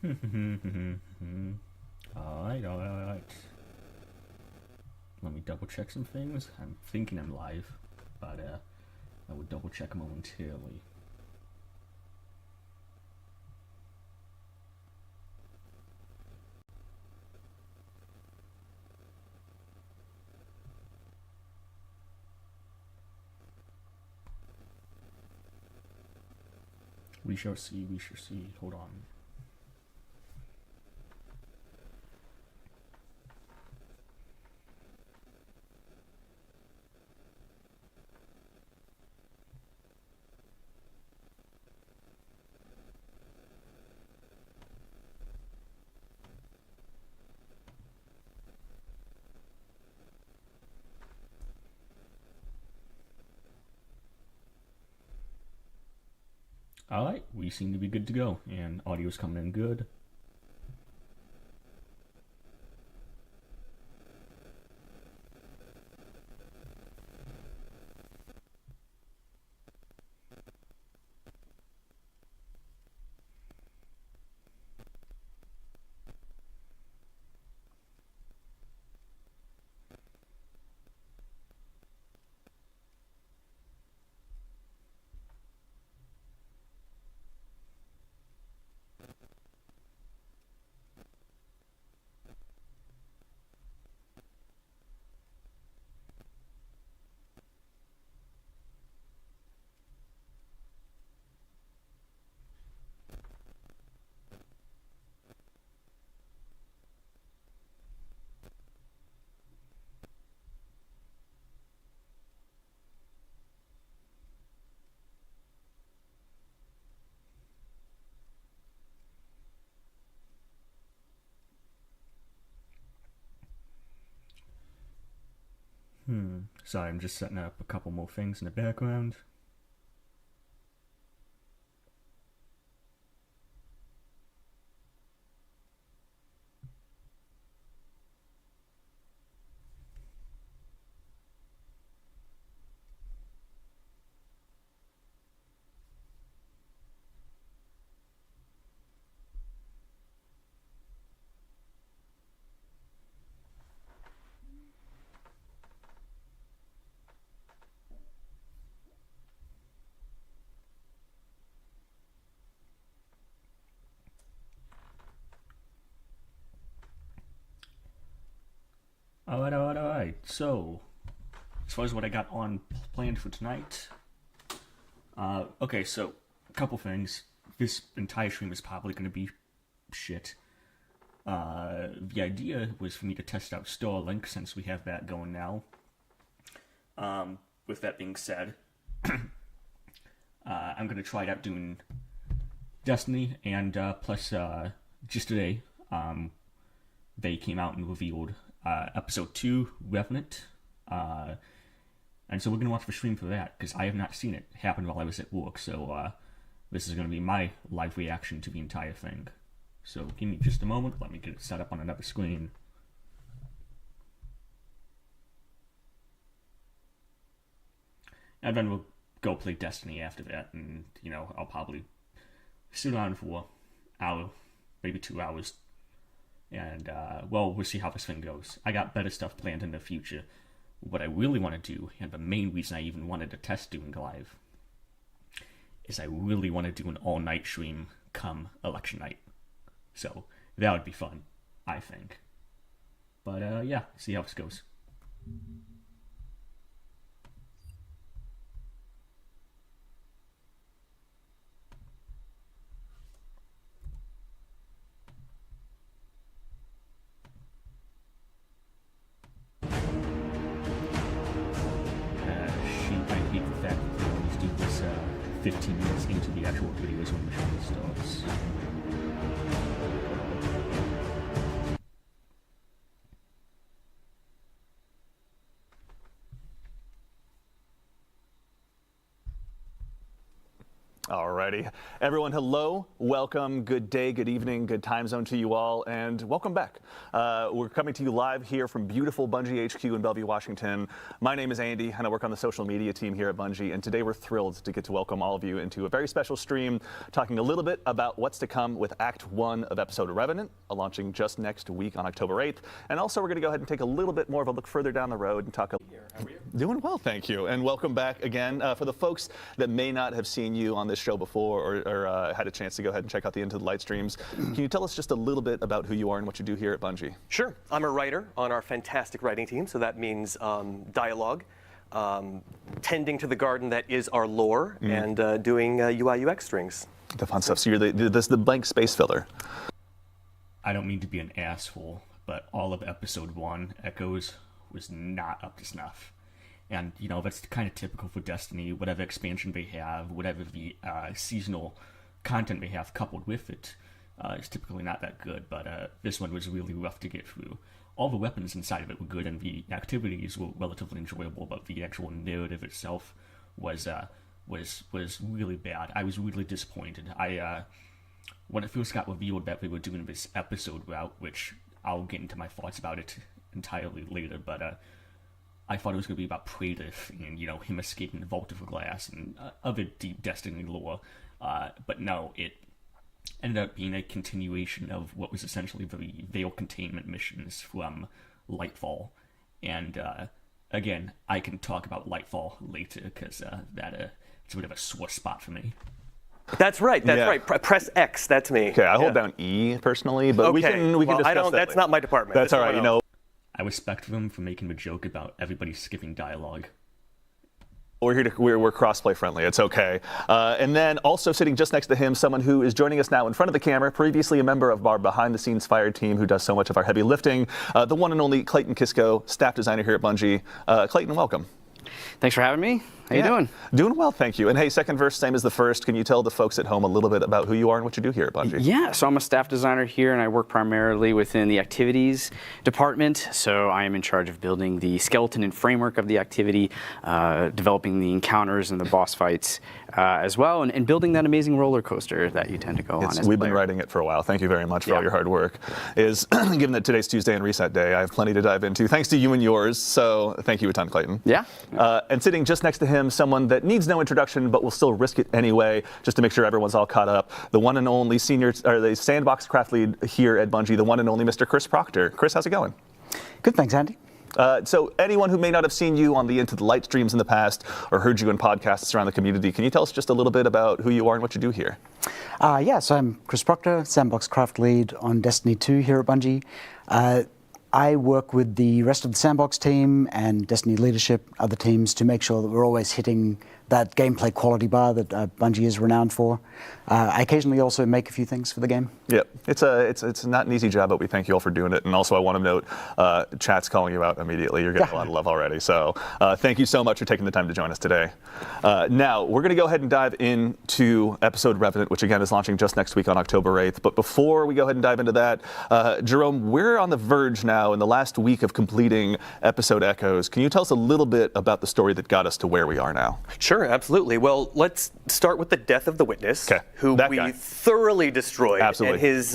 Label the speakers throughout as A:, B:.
A: Alright. Let me double check some things. I'm thinking I'm live, but I would double check momentarily. We shall see, we shall see. Hold on. Alright, we seem to be good to go, and audio's coming in good. Sorry, I'm just setting up a couple more things in the background. Alright. So, as far as what I got on planned for tonight, okay, so, a couple things. This entire stream is probably going to be shit. The idea was for me to test out Starlink since we have that going now. With that being said, I'm going to try out doing Destiny, and plus, just today, they came out and revealed episode 2, Revenant. And so we're going to watch the stream for that, because I have not seen it. It happened while I was at work, so this is going to be my live reaction to the entire thing. So give me just a moment, let me get it set up on another screen. And then we'll go play Destiny after that, and, I'll probably sit down for an hour, maybe 2 hours, and, we'll see how this thing goes. I got better stuff planned in the future. What I really want to do, and the main reason I even wanted to test doing live, is I really want to do an all-night stream come election night. So, that would be fun, I think. But, yeah, see how this goes. I hate the fact that they always do this 15 minutes into the actual videos when the show starts.
B: Alrighty. Everyone, hello, welcome, good day, good evening, good time zone to you all, and welcome back. We're coming to you live here from beautiful Bungie HQ in Bellevue, Washington. My name is Andy, and I work on the social media team here at Bungie, and today we're thrilled to get to welcome all of you into a very special stream, talking a little bit about what's to come with Act 1 of episode Revenant, launching just next week on October 8th. And also, we're going to go ahead and take a little bit more of a look further down the road and talk.
C: How are you?
B: Doing well, thank you, and welcome back again. For the folks that may not have seen you on this show before or had a chance to go ahead and check out the Into the Light streams, can you tell us just a little bit about who you are and what you do here at Bungie?
C: Sure. I'm a writer on our fantastic writing team, so that means dialogue, tending to the garden that is our lore, and doing UI UX strings.
B: The fun stuff. So you're the blank space filler.
A: I don't mean to be an asshole, but all of episode 1, Echoes, was not up to snuff. And, you know, that's kind of typical for Destiny. Whatever expansion they have, whatever the seasonal content they have coupled with it is typically not that good. But this one was really rough to get through. All the weapons inside of it were good, and the activities were relatively enjoyable, but the actual narrative itself was really bad. I was really disappointed. When it first got revealed that they were doing this episode route, which I'll get into my thoughts about it entirely later, but I thought it was going to be about Praedyth and, you know, him escaping the Vault of Glass and other deep Destiny lore. But no, it ended up being a continuation of what was essentially the Veil containment missions from Lightfall. And again, I can talk about Lightfall later because it's a bit of a sore spot for me.
C: That's right. That's right. Press X. That's me.
B: Okay, I hold down E personally, but we can discuss that.
C: That's not my department.
B: That's all right. You know.
A: I respect them for making the joke about everybody skipping dialogue.
B: We're here we're crossplay friendly. It's okay. And then also sitting just next to him, someone who is joining us now in front of the camera, previously a member of our behind-the-scenes fire team who does so much of our heavy lifting, the one and only Clayton Kisko, staff designer here at Bungie. Clayton, welcome.
D: Thanks for having me. How you doing?
B: Doing well, thank you. And hey, second verse, same as the first. Can you tell the folks at home a little bit about who you are and what you do here at Bungie?
D: Yeah, so I'm a staff designer here, and I work primarily within the activities department. So I am in charge of building the skeleton and framework of the activity, developing the encounters and the boss fights as well, and building that amazing roller coaster that you tend to go on as a
B: We've
D: player.
B: been writing it for a while. Thank you very much for all your hard work. Given that today's Tuesday and reset day, I have plenty to dive into, thanks to you and yours. So thank you a ton, Clayton.
D: Yeah.
B: And sitting just next to him, someone that needs no introduction, but will still risk it anyway, just to make sure everyone's all caught up. The one and only the sandbox craft lead here at Bungie, the one and only Mr. Chris Proctor. Chris, how's it going?
E: Good, thanks, Andy.
B: So anyone who may not have seen you on the Into the Light streams in the past or heard you in podcasts around the community, can you tell us just a little bit about who you are and what you do here?
E: So I'm Chris Proctor, Sandbox Craft Lead on Destiny 2 here at Bungie. I work with the rest of the Sandbox team and Destiny leadership, other teams, to make sure that we're always hitting that gameplay quality bar that Bungie is renowned for. I occasionally also make a few things for the game.
B: Yep, it's not an easy job, but we thank you all for doing it. And also I want to note, chat's calling you out immediately. You're getting a lot of love already. So thank you so much for taking the time to join us today. Now, we're going to go ahead and dive into episode Revenant, which again is launching just next week on October 8th. But before we go ahead and dive into that, Jerome, we're on the verge now in the last week of completing episode Echoes. Can you tell us a little bit about the story that got us to where we are now?
C: Sure, absolutely. Well, let's start with the death of the witness, who we thoroughly destroyed.
B: Absolutely.
C: And his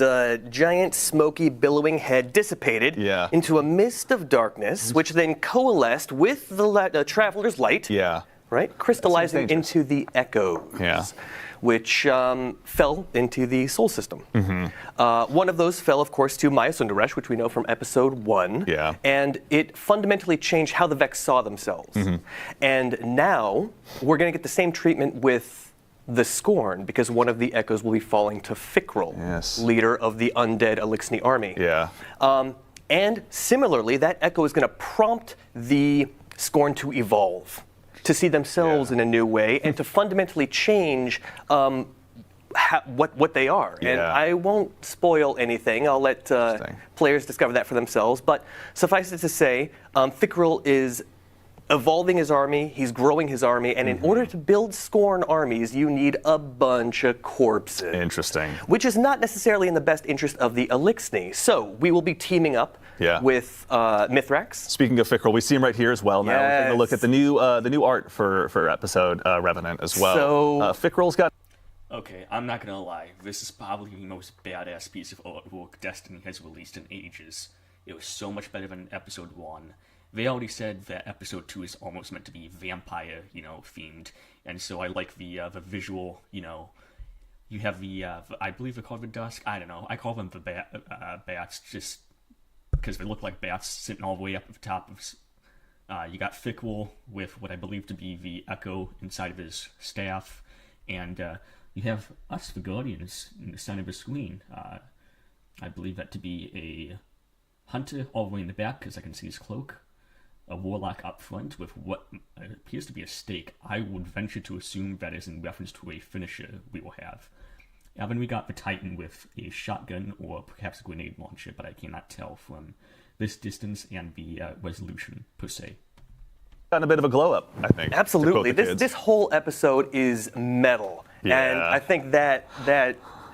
C: giant, smoky, billowing head dissipated into a mist of darkness, which then coalesced with the Traveler's Light, right, crystallizing into the Echoes. Which fell into the Soul System. One of those fell, of course, to Maya Sundaresh, which we know from episode 1. And it fundamentally changed how the Vex saw themselves. And now we're going to get the same treatment with the Scorn, because one of the Echoes will be falling to Fikrul, leader of the undead Elixni army. And similarly, that Echo is going to prompt the Scorn to evolve, to see themselves in a new way, and to fundamentally change what they are. And I won't spoil anything. I'll let players discover that for themselves. But suffice it to say, Fikrul is evolving his army, he's growing his army, and in order to build Scorn armies, you need a bunch of corpses.
B: Interesting.
C: Which is not necessarily in the best interest of the Elixni. So we will be teaming up with Mithrax.
B: Speaking of Fikrul, we see him right here as well now. We're taking a look at the new art for episode Revenant as well.
C: So
B: Fikrul's got...
A: Okay, I'm not gonna lie. This is probably the most badass piece of artwork Destiny has released in ages. It was so much better than Episode 1. They already said that Episode 2 is almost meant to be vampire, themed. And so I like the visual, you have I believe they're called the Dusk. I don't know. I call them the bats just because they look like bats sitting all the way up at the top of. You got Thickwool with what I believe to be the Echo inside of his staff, and you have us, the Guardians, in the center of the screen. I believe that to be a Hunter all the way in the back because I can see his cloak, a Warlock up front with what appears to be a stake. I would venture to assume that is in reference to a finisher we will have. And then we got the Titan with a shotgun or perhaps a grenade launcher, but I cannot tell from this distance and the resolution per se.
B: Gotten a bit of a glow up, I think.
C: Absolutely. This whole episode is metal.
B: Yeah.
C: And I think that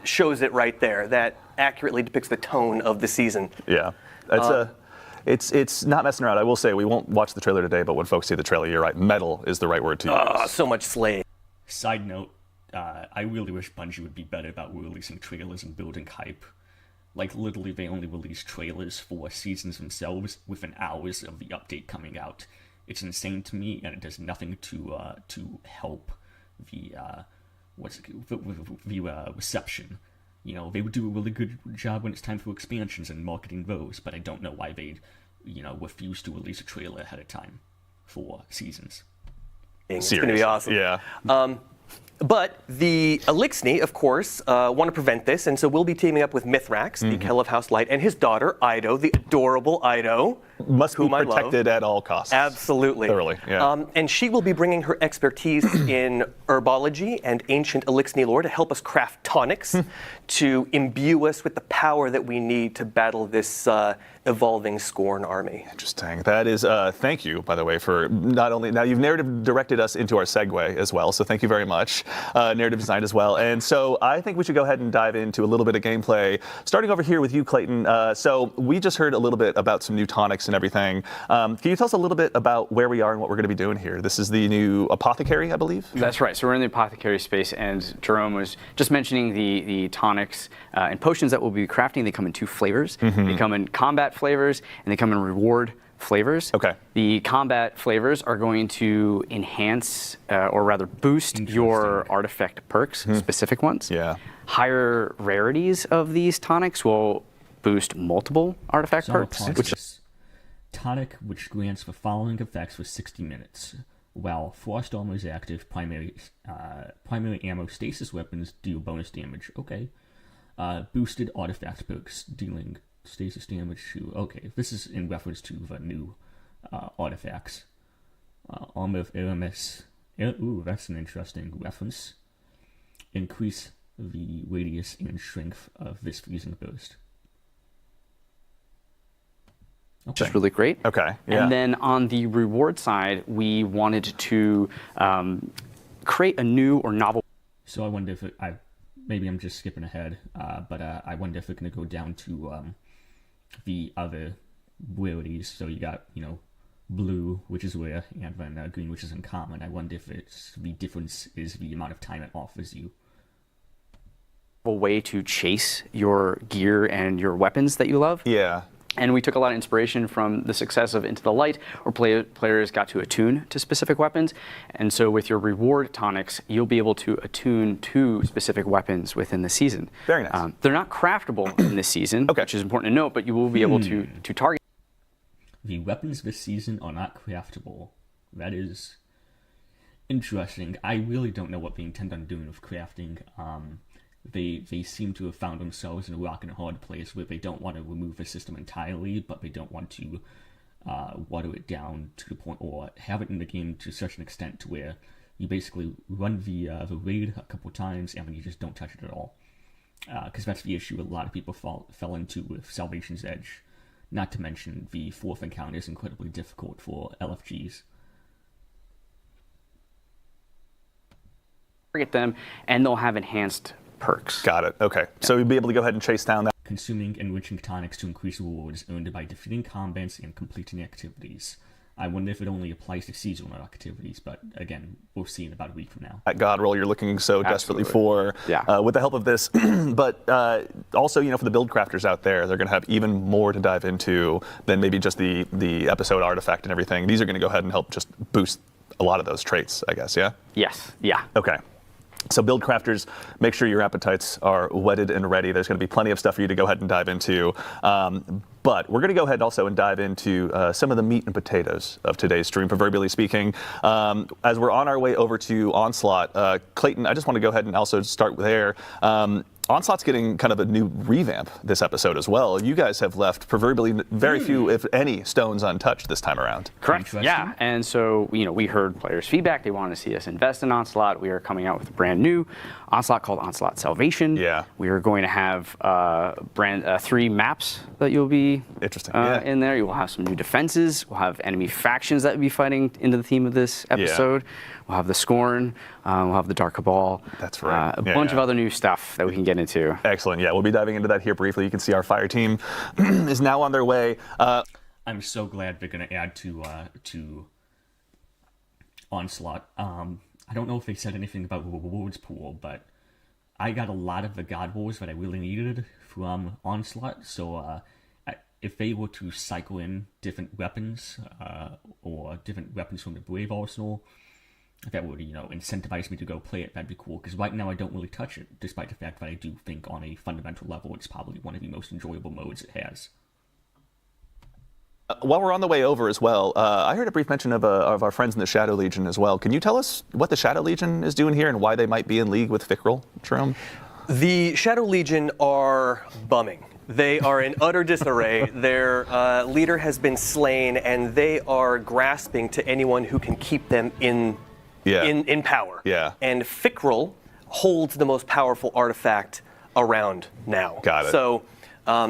C: shows it right there. That accurately depicts the tone of the season.
B: Yeah. It's not messing around. I will say we won't watch the trailer today, but when folks see the trailer, you're right. Metal is the right word to use.
C: Oh, so much slay.
A: Side note, I really wish Bungie would be better about releasing trailers and building hype. Like, literally, they only release trailers for seasons themselves within hours of the update coming out. It's insane to me, and it does nothing to help the reception. They would do a really good job when it's time for expansions and marketing those, but I don't know why they, refuse to release a trailer ahead of time for seasons.
C: It's going to be awesome.
B: Yeah.
C: But the Elixni, of course, want to prevent this, and so we'll be teaming up with Mithrax, the Kelov House Light, and his daughter, Ido, the adorable Ido.
B: Must be protected at all costs.
C: Absolutely.
B: Thoroughly, yeah.
C: And she will be bringing her expertise in herbology and ancient Elixni lore to help us craft tonics to imbue us with the power that we need to battle this evolving Scorn army.
B: Interesting. That is, thank you, by the way, for not only, now you've narrative directed us into our segue as well, so thank you very much. Narrative design as well. And so I think we should go ahead and dive into a little bit of gameplay, starting over here with you, Clayton. So we just heard a little bit about some new tonics and everything. Can you tell us a little bit about where we are and what we're going to be doing here? This is the new Apothecary, I believe?
D: That's right. So we're in the Apothecary space, and Jerome was just mentioning the tonics and potions that we'll be crafting. They come in two flavors. They come in combat flavors, and they come in reward flavors.
B: Okay.
D: The combat flavors are going to enhance, or rather boost your artifact perks, specific ones.
B: Yeah.
D: Higher rarities of these tonics will boost multiple artifact perks.
A: Tonic, which grants the following effects for 60 minutes. While Frost Armor is active, primary ammo stasis weapons deal bonus damage. Okay. Boosted artifact perks, dealing stasis damage to... Okay, this is in reference to the new artifacts. Armor of Aramis. Ooh, that's an interesting reference. Increase the radius and strength of this freezing burst.
D: Which is really great.
B: Okay, yeah.
D: And then on the reward side, we wanted to create a new or novel...
A: So I wonder if maybe I'm just skipping ahead, but I wonder if we're going to go down to the other rarities. So you got, blue, which is rare, and then green, which is uncommon. I wonder if the difference is the amount of time it offers you.
D: A way to chase your gear and your weapons that you love.
B: Yeah.
D: And we took a lot of inspiration from the success of Into the Light, where players got to attune to specific weapons. And so with your reward tonics, you'll be able to attune to specific weapons within the season.
B: Very nice.
D: They're not craftable in this season, which is important to note, but you will be able to target.
A: The weapons this season are not craftable. That is interesting. I really don't know what they intend on doing with crafting. They seem to have found themselves in a rock and a hard place where they don't want to remove the system entirely, but they don't want to water it down to the point, or have it in the game to such an extent to where you basically run the raid a couple times and then you just don't touch it at all. Because that's the issue a lot of people fell into with Salvation's Edge. Not to mention the fourth encounter is incredibly difficult for LFGs.
D: Target them, and they'll have enhanced perks.
B: Got it. Okay. So you'll be able to go ahead and chase down that.
A: Consuming enriching tonics to increase rewards earned by defeating combats and completing activities. I wonder if it only applies to seasonal activities, but again, we'll see in about a week from now.
B: That God roll you're looking so desperately
D: Absolutely.
B: for with the help of this. But also, for the build crafters out there, they're going to have even more to dive into than maybe just the episode artifact and everything. These are going to go ahead and help just boost a lot of those traits, I guess, yeah?
D: Yes, yeah.
B: Okay. So build crafters, make sure your appetites are whetted and ready. There's going to be plenty of stuff for you to go ahead and dive into. But we're going to go ahead also and dive into some of the meat and potatoes of today's stream, proverbially speaking. As we're on our way over to Onslaught, Clayton, I just want to go ahead and also start there. Onslaught's getting kind of a new revamp this episode as well. You guys have left proverbially very few, if any, stones untouched this time around.
D: Correct. Yeah. And so, we heard players' feedback. They wanted to see us invest in Onslaught. We are coming out with a brand new Onslaught called Onslaught Salvation.
B: Yeah.
D: We are going to have 3 maps that you'll be
B: interesting
D: in there. You will have some new defenses. We'll have enemy factions that will be fighting into the theme of this episode. Yeah. We'll have the Scorn. We'll have the Dark Cabal.
B: That's right.
D: A bunch of other new stuff that we can get into.
B: Excellent. Yeah, we'll be diving into that here briefly. You can see our fire team is now on their way.
A: I'm so glad they're going to add to Onslaught. I don't know if they said anything about rewards pool, but I got a lot of the God Wars that I really needed from Onslaught. So if they were to cycle in different weapons or different weapons from the Brave Arsenal, that would, incentivize me to go play it, that'd be cool. Because right now I don't really touch it, despite the fact that I do think on a fundamental level it's probably one of the most enjoyable modes it has.
B: While we're on the way over as well, I heard a brief mention of our friends in the Shadow Legion as well. Can you tell us what the Shadow Legion is doing here and why they might be in league with Fickrel, Jerome?
C: The Shadow Legion are bumming. They are in utter disarray. Their leader has been slain, and they are grasping to anyone who can keep them in power.
B: Yeah.
C: And Fickrel holds the most powerful artifact around now.
B: Got it.
C: So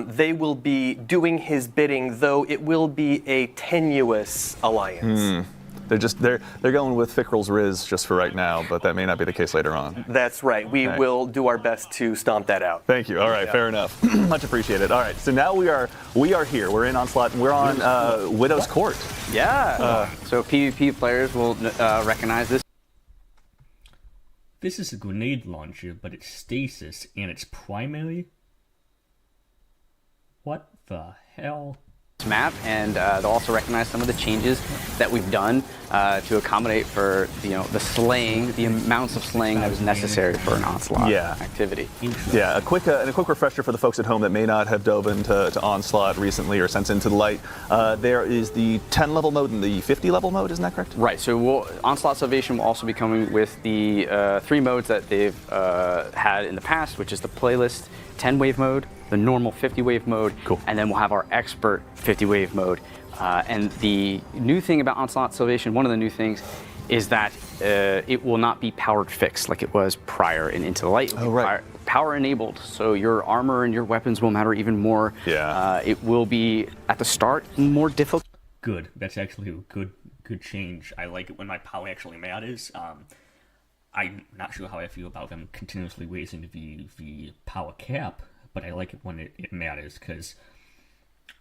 C: they will be doing his bidding, though it will be a tenuous alliance.
B: They're going with Fickrel's Riz just for right now, but that may not be the case later on.
C: That's right. We will do our best to stomp that out.
B: Thank you. All right, fair enough. Much appreciated. All right, so now we are here. We're in Onslaught, and we're on Widow's Court.
D: Yeah. So PvP players will recognize this.
A: This is a grenade launcher, but it's stasis, and it's primary? What the hell?
D: Map, and they'll also recognize some of the changes that we've done to accommodate for the slaying, the amounts of slaying that is necessary for an Onslaught activity.
B: Yeah, a quick refresher for the folks at home that may not have dove into Onslaught recently or since Into the Light. There is the 10 level mode and the 50 level mode, isn't that correct?
D: Right. So Onslaught Salvation will also be coming with the 3 modes that they've had in the past, which is the playlist 10 wave mode, the normal 50 wave mode, and then we'll have our expert 50 wave mode. And the new thing about Onslaught Salvation, one of the new things, is that it will not be powered fixed like it was prior in Into the Light.
B: Oh, right.
D: Power enabled, so your armor and your weapons will matter even more.
B: Yeah.
D: It will be at the start more difficult.
A: Good. That's actually a good change. I like it when my power actually matters. I'm not sure how I feel about them continuously raising the power cap, but I like it when it matters, because,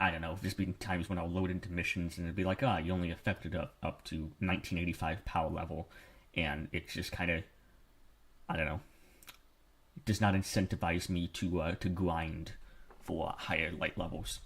A: I don't know, there's been times when I'll load into missions and it'd be like, you only affected up to 1985 power level, and it's just kind of, I don't know, it does not incentivize me to grind for higher light levels.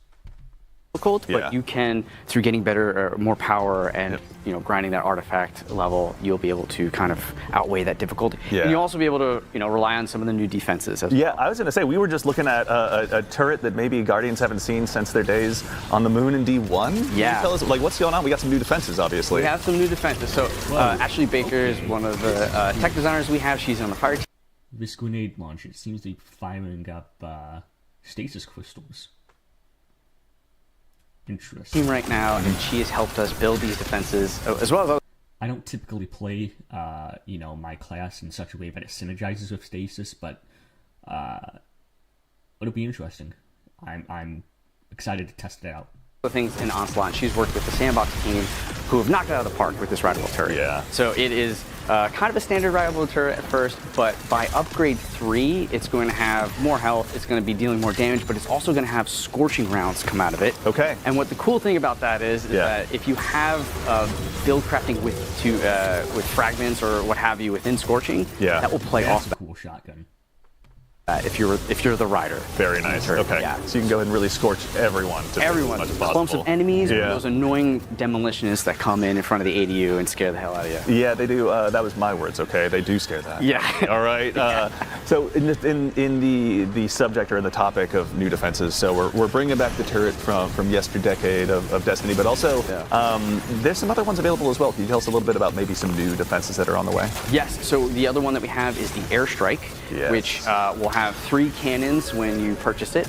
D: But you can, through getting better or more power and grinding that artifact level, you'll be able to kind of outweigh that difficulty. And you'll also be able to rely on some of the new defenses as well.
B: I was going to say, we were just looking at a turret that maybe Guardians haven't seen since their days on the moon in D1. Can you tell us, what's going on? We got some new defenses, obviously.
D: We have some new defenses. So Ashley Baker is one of the tech designers we have. She's on the fire team.
A: This grenade launcher, it seems to be firing up stasis crystals. Interesting.
D: Right now, and she has helped us build these defenses as well as other.
A: I don't typically play, my class in such a way that it synergizes with stasis, but it'll be interesting. I'm excited to test it out.
D: Things in Onslaught. She's worked with the Sandbox team, who have knocked it out of the park with this rideable turret.
B: Yeah.
D: So it is kind of a standard rideable turret at first, but by upgrade 3, it's going to have more health, it's going to be dealing more damage, but it's also going to have scorching rounds come out of it.
B: Okay.
D: And what the cool thing about that is that if you have build crafting with fragments or what have you within scorching, that will play off.
A: Cool shotgun.
D: If you're the rider.
B: Very nice. Okay. Yeah. So you can go ahead and really scorch everyone.
D: Everyone. Clumps of enemies, or those annoying demolitionists that come in front of the ADU and scare the hell out of you.
B: Yeah, they do. That was my words. Okay, they do scare that.
D: Yeah.
B: All right. So in the subject or in the topic of new defenses, so we're bringing back the turret from yesterdecade of Destiny, but also there's some other ones available as well. Can you tell us a little bit about maybe some new defenses that are on the way?
D: Yes. So the other one that we have is the airstrike, which will have 3 cannons when you purchase it,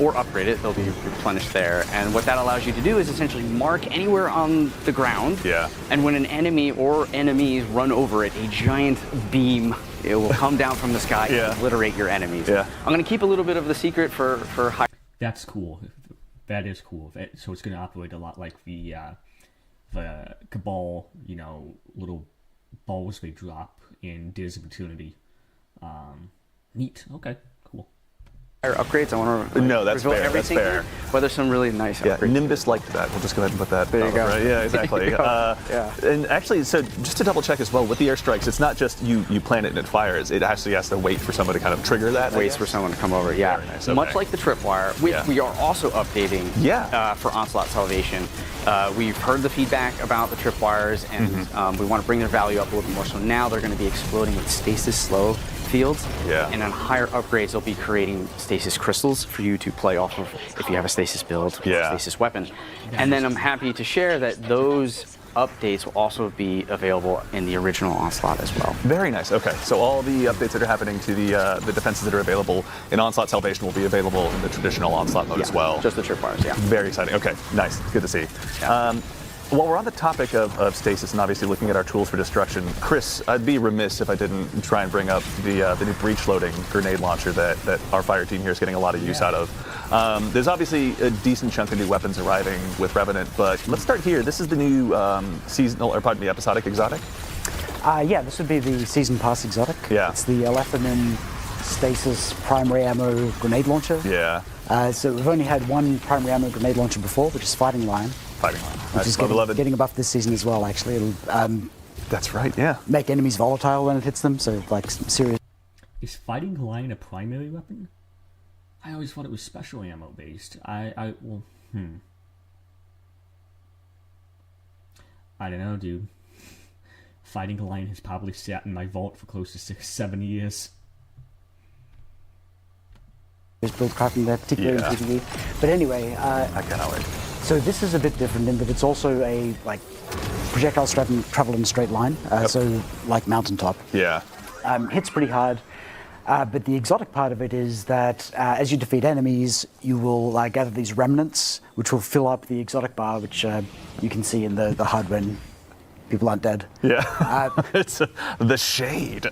D: or upgrade it. They'll be replenished there. And what that allows you to do is essentially mark anywhere on the ground.
B: Yeah.
D: And when an enemy or enemies run over it, a giant beam, it will come down from the sky and obliterate your enemies.
B: Yeah.
D: I'm going to keep a little bit of the secret for high.
A: That's cool. That is cool. So it's going to operate a lot like the Cabal, little balls they drop in Days of Eternity. Neat. Okay. Cool.
D: Upgrades. I want to
B: no, that's fair.
D: Everything
B: that's fair.
D: Here, but there's some really nice upgrades.
B: Nimbus liked that. We'll just go ahead and put that.
D: There you go.
B: Right? Yeah, exactly. And actually, so just to double check as well with the airstrikes, it's not just you plant it and it fires. It actually has to wait for someone to kind of trigger that.
D: Waits for someone to come over. Yeah.
B: Very nice. Okay.
D: Much like the tripwire, which we are also updating. For Onslaught Salvation. We've heard the feedback about the tripwires, and we want to bring their value up a little bit more. So now they're going to be exploding with stasis slow fields. And on higher upgrades, they'll be creating stasis crystals for you to play off of if you have a stasis build, or a stasis weapon. And then I'm happy to share that those updates will also be available in the original Onslaught as well.
B: Very nice. Okay, so all the updates that are happening to the defenses that are available in Onslaught Salvation will be available in the traditional Onslaught mode as well.
D: Just the tripwires,
B: Very exciting. Okay, nice. Good to see. While we're on the topic of stasis and obviously looking at our tools for destruction, Chris, I'd be remiss if I didn't try and bring up the new breach loading grenade launcher that our fire team here is getting a lot of use out of. There's obviously a decent chunk of new weapons arriving with Revenant, but let's start here. This is the new episodic exotic?
E: This would be the Season Pass exotic. It's the Alephamin Stasis primary ammo grenade launcher. So we've only had one primary ammo grenade launcher before, which is Fighting Lion. Which is getting a buff this season as well, actually. It'll
B: that's right,
E: make enemies volatile when it hits them, so like some serious.
A: Is Fighting Lion a primary weapon? I always thought it was special ammo based. I don't know, dude. Fighting Lion has probably sat in my vault for close to 6-7 years.
E: There's build crafting there, particularly in PvE. But anyway,
B: I cannot wait.
E: So this is a bit different in that it's also a projectiles travel in a straight line, so like mountaintop. Hits pretty hard. But the exotic part of it is that as you defeat enemies, you will gather these remnants, which will fill up the exotic bar, which you can see in the HUD when people aren't dead.
B: It's the shade.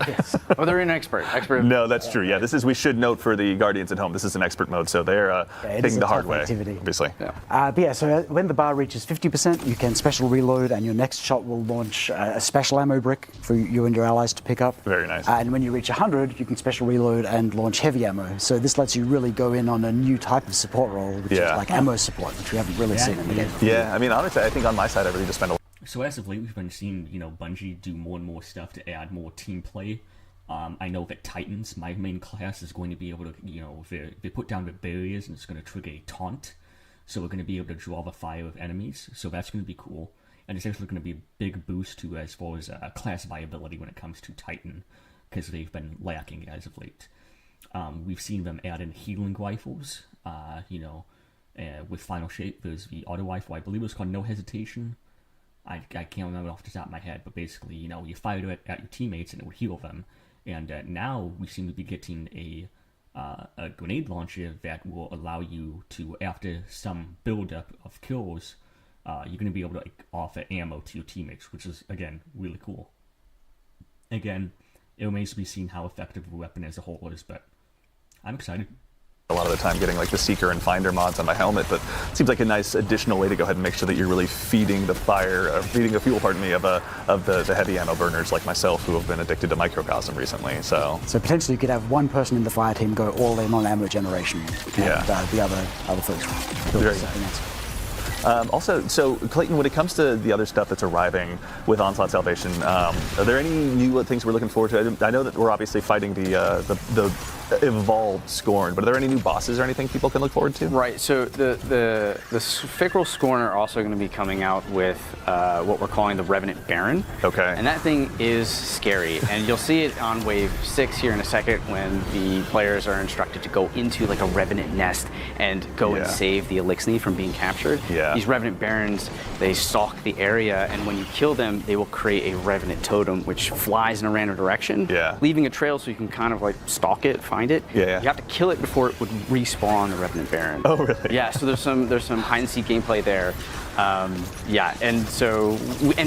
D: Oh, they're an expert.
B: No, that's true. This is, we should note for the Guardians at home, this is an expert mode, so they're taking the hard way, obviously.
E: So when the bar reaches 50%, you can special reload, and your next shot will launch a special ammo brick for you and your allies to pick up.
B: Very nice.
E: And when you reach 100, you can special reload and launch heavy ammo. So this lets you really go in on a new type of support role, which is like ammo support, which we haven't really seen in the game.
B: I mean, honestly, I think on my side, I really just spend a
A: So as of late, we've been seeing, Bungie do more and more stuff to add more team play. I know that Titans, my main class, is going to be able to, if they put down the barriers, and it's going to trigger a taunt. So we're going to be able to draw the fire of enemies. So that's going to be cool. And it's actually going to be a big boost to as far as class viability when it comes to Titan, because they've been lacking as of late. We've seen them add in healing rifles. With Final Shape, there's the auto rifle. I believe it was called No Hesitation. I can't remember off the top of my head, but basically, you fired it at your teammates and it would heal them. And now we seem to be getting a grenade launcher that will allow you to, after some build-up of kills, you're going to be able to offer ammo to your teammates, which is, again, really cool. Again, it remains to be seen how effective the weapon as a whole is, but I'm excited.
B: a lot of the time getting like the Seeker and Finder mods on my helmet, but it seems like a nice additional way to go ahead and make sure that you're really feeding the fuel, of the heavy ammo burners like myself who have been addicted to microcosm recently. So
E: potentially you could have one person in the fire team go all in on ammo generation, and the other folks build something else.
B: Also, so Clayton, when it comes to the other stuff that's arriving with Onslaught Salvation, are there any new things we're looking forward to? I know that we're obviously fighting the evolved Scorn, but are there any new bosses or anything people can look forward to?
D: Right. So the Fickrel Scorn are also going to be coming out with what we're calling the Revenant Baron.
B: Okay.
D: And that thing is scary, and you'll see it on Wave 6 here in a second when the players are instructed to go into like a Revenant nest and go and save the Elixni from being captured.
B: Yeah.
D: These Revenant Barons, they stalk the area, and when you kill them, they will create a Revenant totem which flies in a random direction, leaving a trail so you can kind of like stalk it, find it.
B: Yeah.
D: You have to kill it before it would respawn the Revenant Baron.
B: Oh, really?
D: Yeah, so there's some hide and seek gameplay there. And so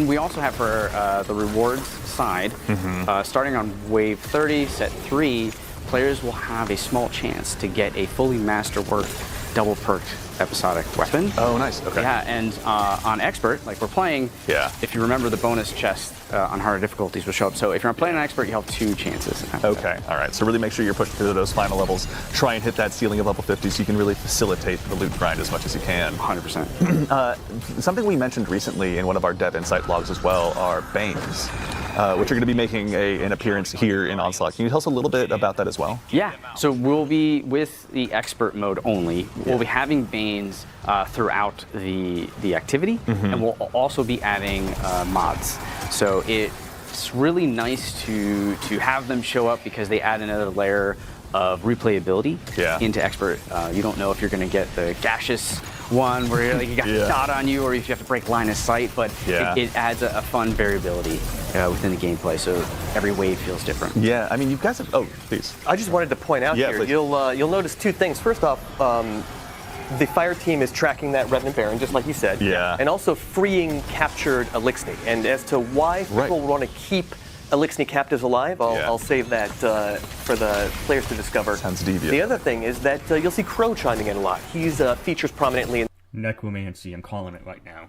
D: we also have for the rewards side, starting on Wave 30, Set 3, players will have a small chance to get a fully masterwork double perked episodic weapon.
B: Oh, nice. Okay.
D: Yeah, and on Expert, like we're playing, if you remember the bonus chest on harder difficulties will show up. So if you're not playing on Expert, you have 2 chances.
B: Okay, all right. So really make sure you're pushing through those final levels. Try and hit that ceiling of level 50 so you can really facilitate the loot grind as much as you can.
D: 100%.
B: Something we mentioned recently in one of our Dev Insight blogs as well are Banes, which are going to be making an appearance here in Onslaught. Can you tell us a little bit about that as well?
D: Yeah, so we'll be, with the Expert mode only, we'll be having Banes throughout the activity, and we'll also be adding mods. So it's really nice to have them show up because they add another layer of replayability into Expert. You don't know if you're going to get the gaseous one where you're like you got a shot on you, or if you have to break line of sight, but it adds a fun variability within the gameplay, so every wave feels different.
B: Yeah, I mean, you guys have, oh, please.
C: I just wanted to point out here,
B: please.
C: You'll notice 2 things. First off, the fire team is tracking that Revenant Baron, just like you said.
B: Yeah.
C: And also freeing captured Elixni. And as to why people want to keep Elixni captives alive, I'll save that for the players to discover.
B: Sounds deviant.
C: The other thing is that you'll see Crow chiming in a lot. He's features prominently in
A: Necromancy, I'm calling it right now.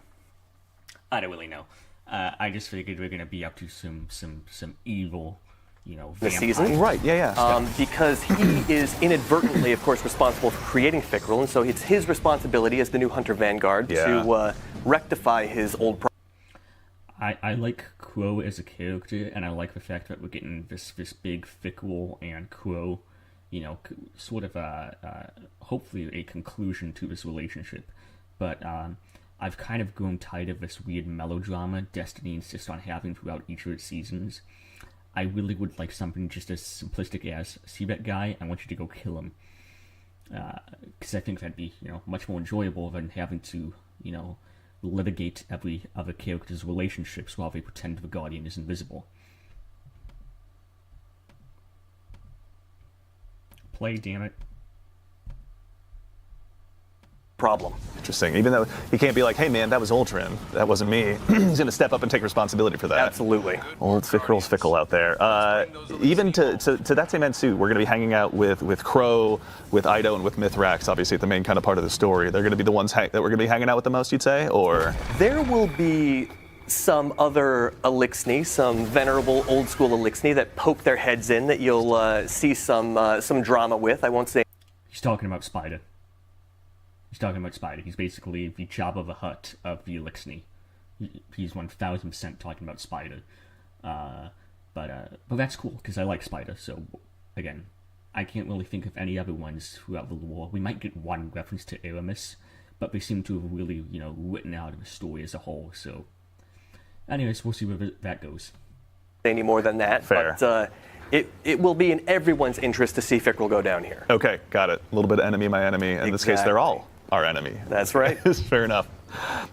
A: I don't really know. I just figured we're gonna be up to some evil,
C: the season.
B: Right,
C: because he is inadvertently, of course, responsible for creating Fickrel, and so it's his responsibility as the new Hunter Vanguard to rectify his old problem.
A: I like Crow as a character, and I like the fact that we're getting this big Fickrel and Crow, sort of hopefully a conclusion to this relationship. But I've kind of grown tired of this weird melodrama Destiny insists on having throughout each of its seasons. I really would like something just as simplistic as, see that guy, I want you to go kill him. Because I think that'd be, much more enjoyable than having to, litigate every other character's relationships while they pretend the Guardian is invisible. Play, damn it.
C: Problem.
B: Interesting. Even though he can't be like, hey man, that was Ultron, that wasn't me. He's going to step up and take responsibility for that.
C: Absolutely.
B: Old Fickrel's fickle out there. Even to that same end too, we're going to be hanging out with Crow, with Ido, and with Mithrax, obviously the main kind of part of the story. They're going to be the ones that we're going to be hanging out with the most, you'd say? Or
C: there will be some other Elixni, some venerable old school Elixni that poke their heads in that you'll see some drama with. I won't say.
A: He's talking about Spider. He's basically the Jabba the Hutt of the Elixni. He's 1000% talking about Spider. But that's cool, because I like Spider, so, again, I can't really think of any other ones throughout the lore. We might get one reference to Aramis, but they seem to have really, written out the story as a whole, so. Anyways, we'll see where that goes.
C: Any more than that.
B: Fair.
C: But it will be in everyone's interest to see Fickrel go down here.
B: Okay, got it. A little bit of enemy, my enemy. In this case, they're all our enemy.
C: That's right.
B: Fair enough.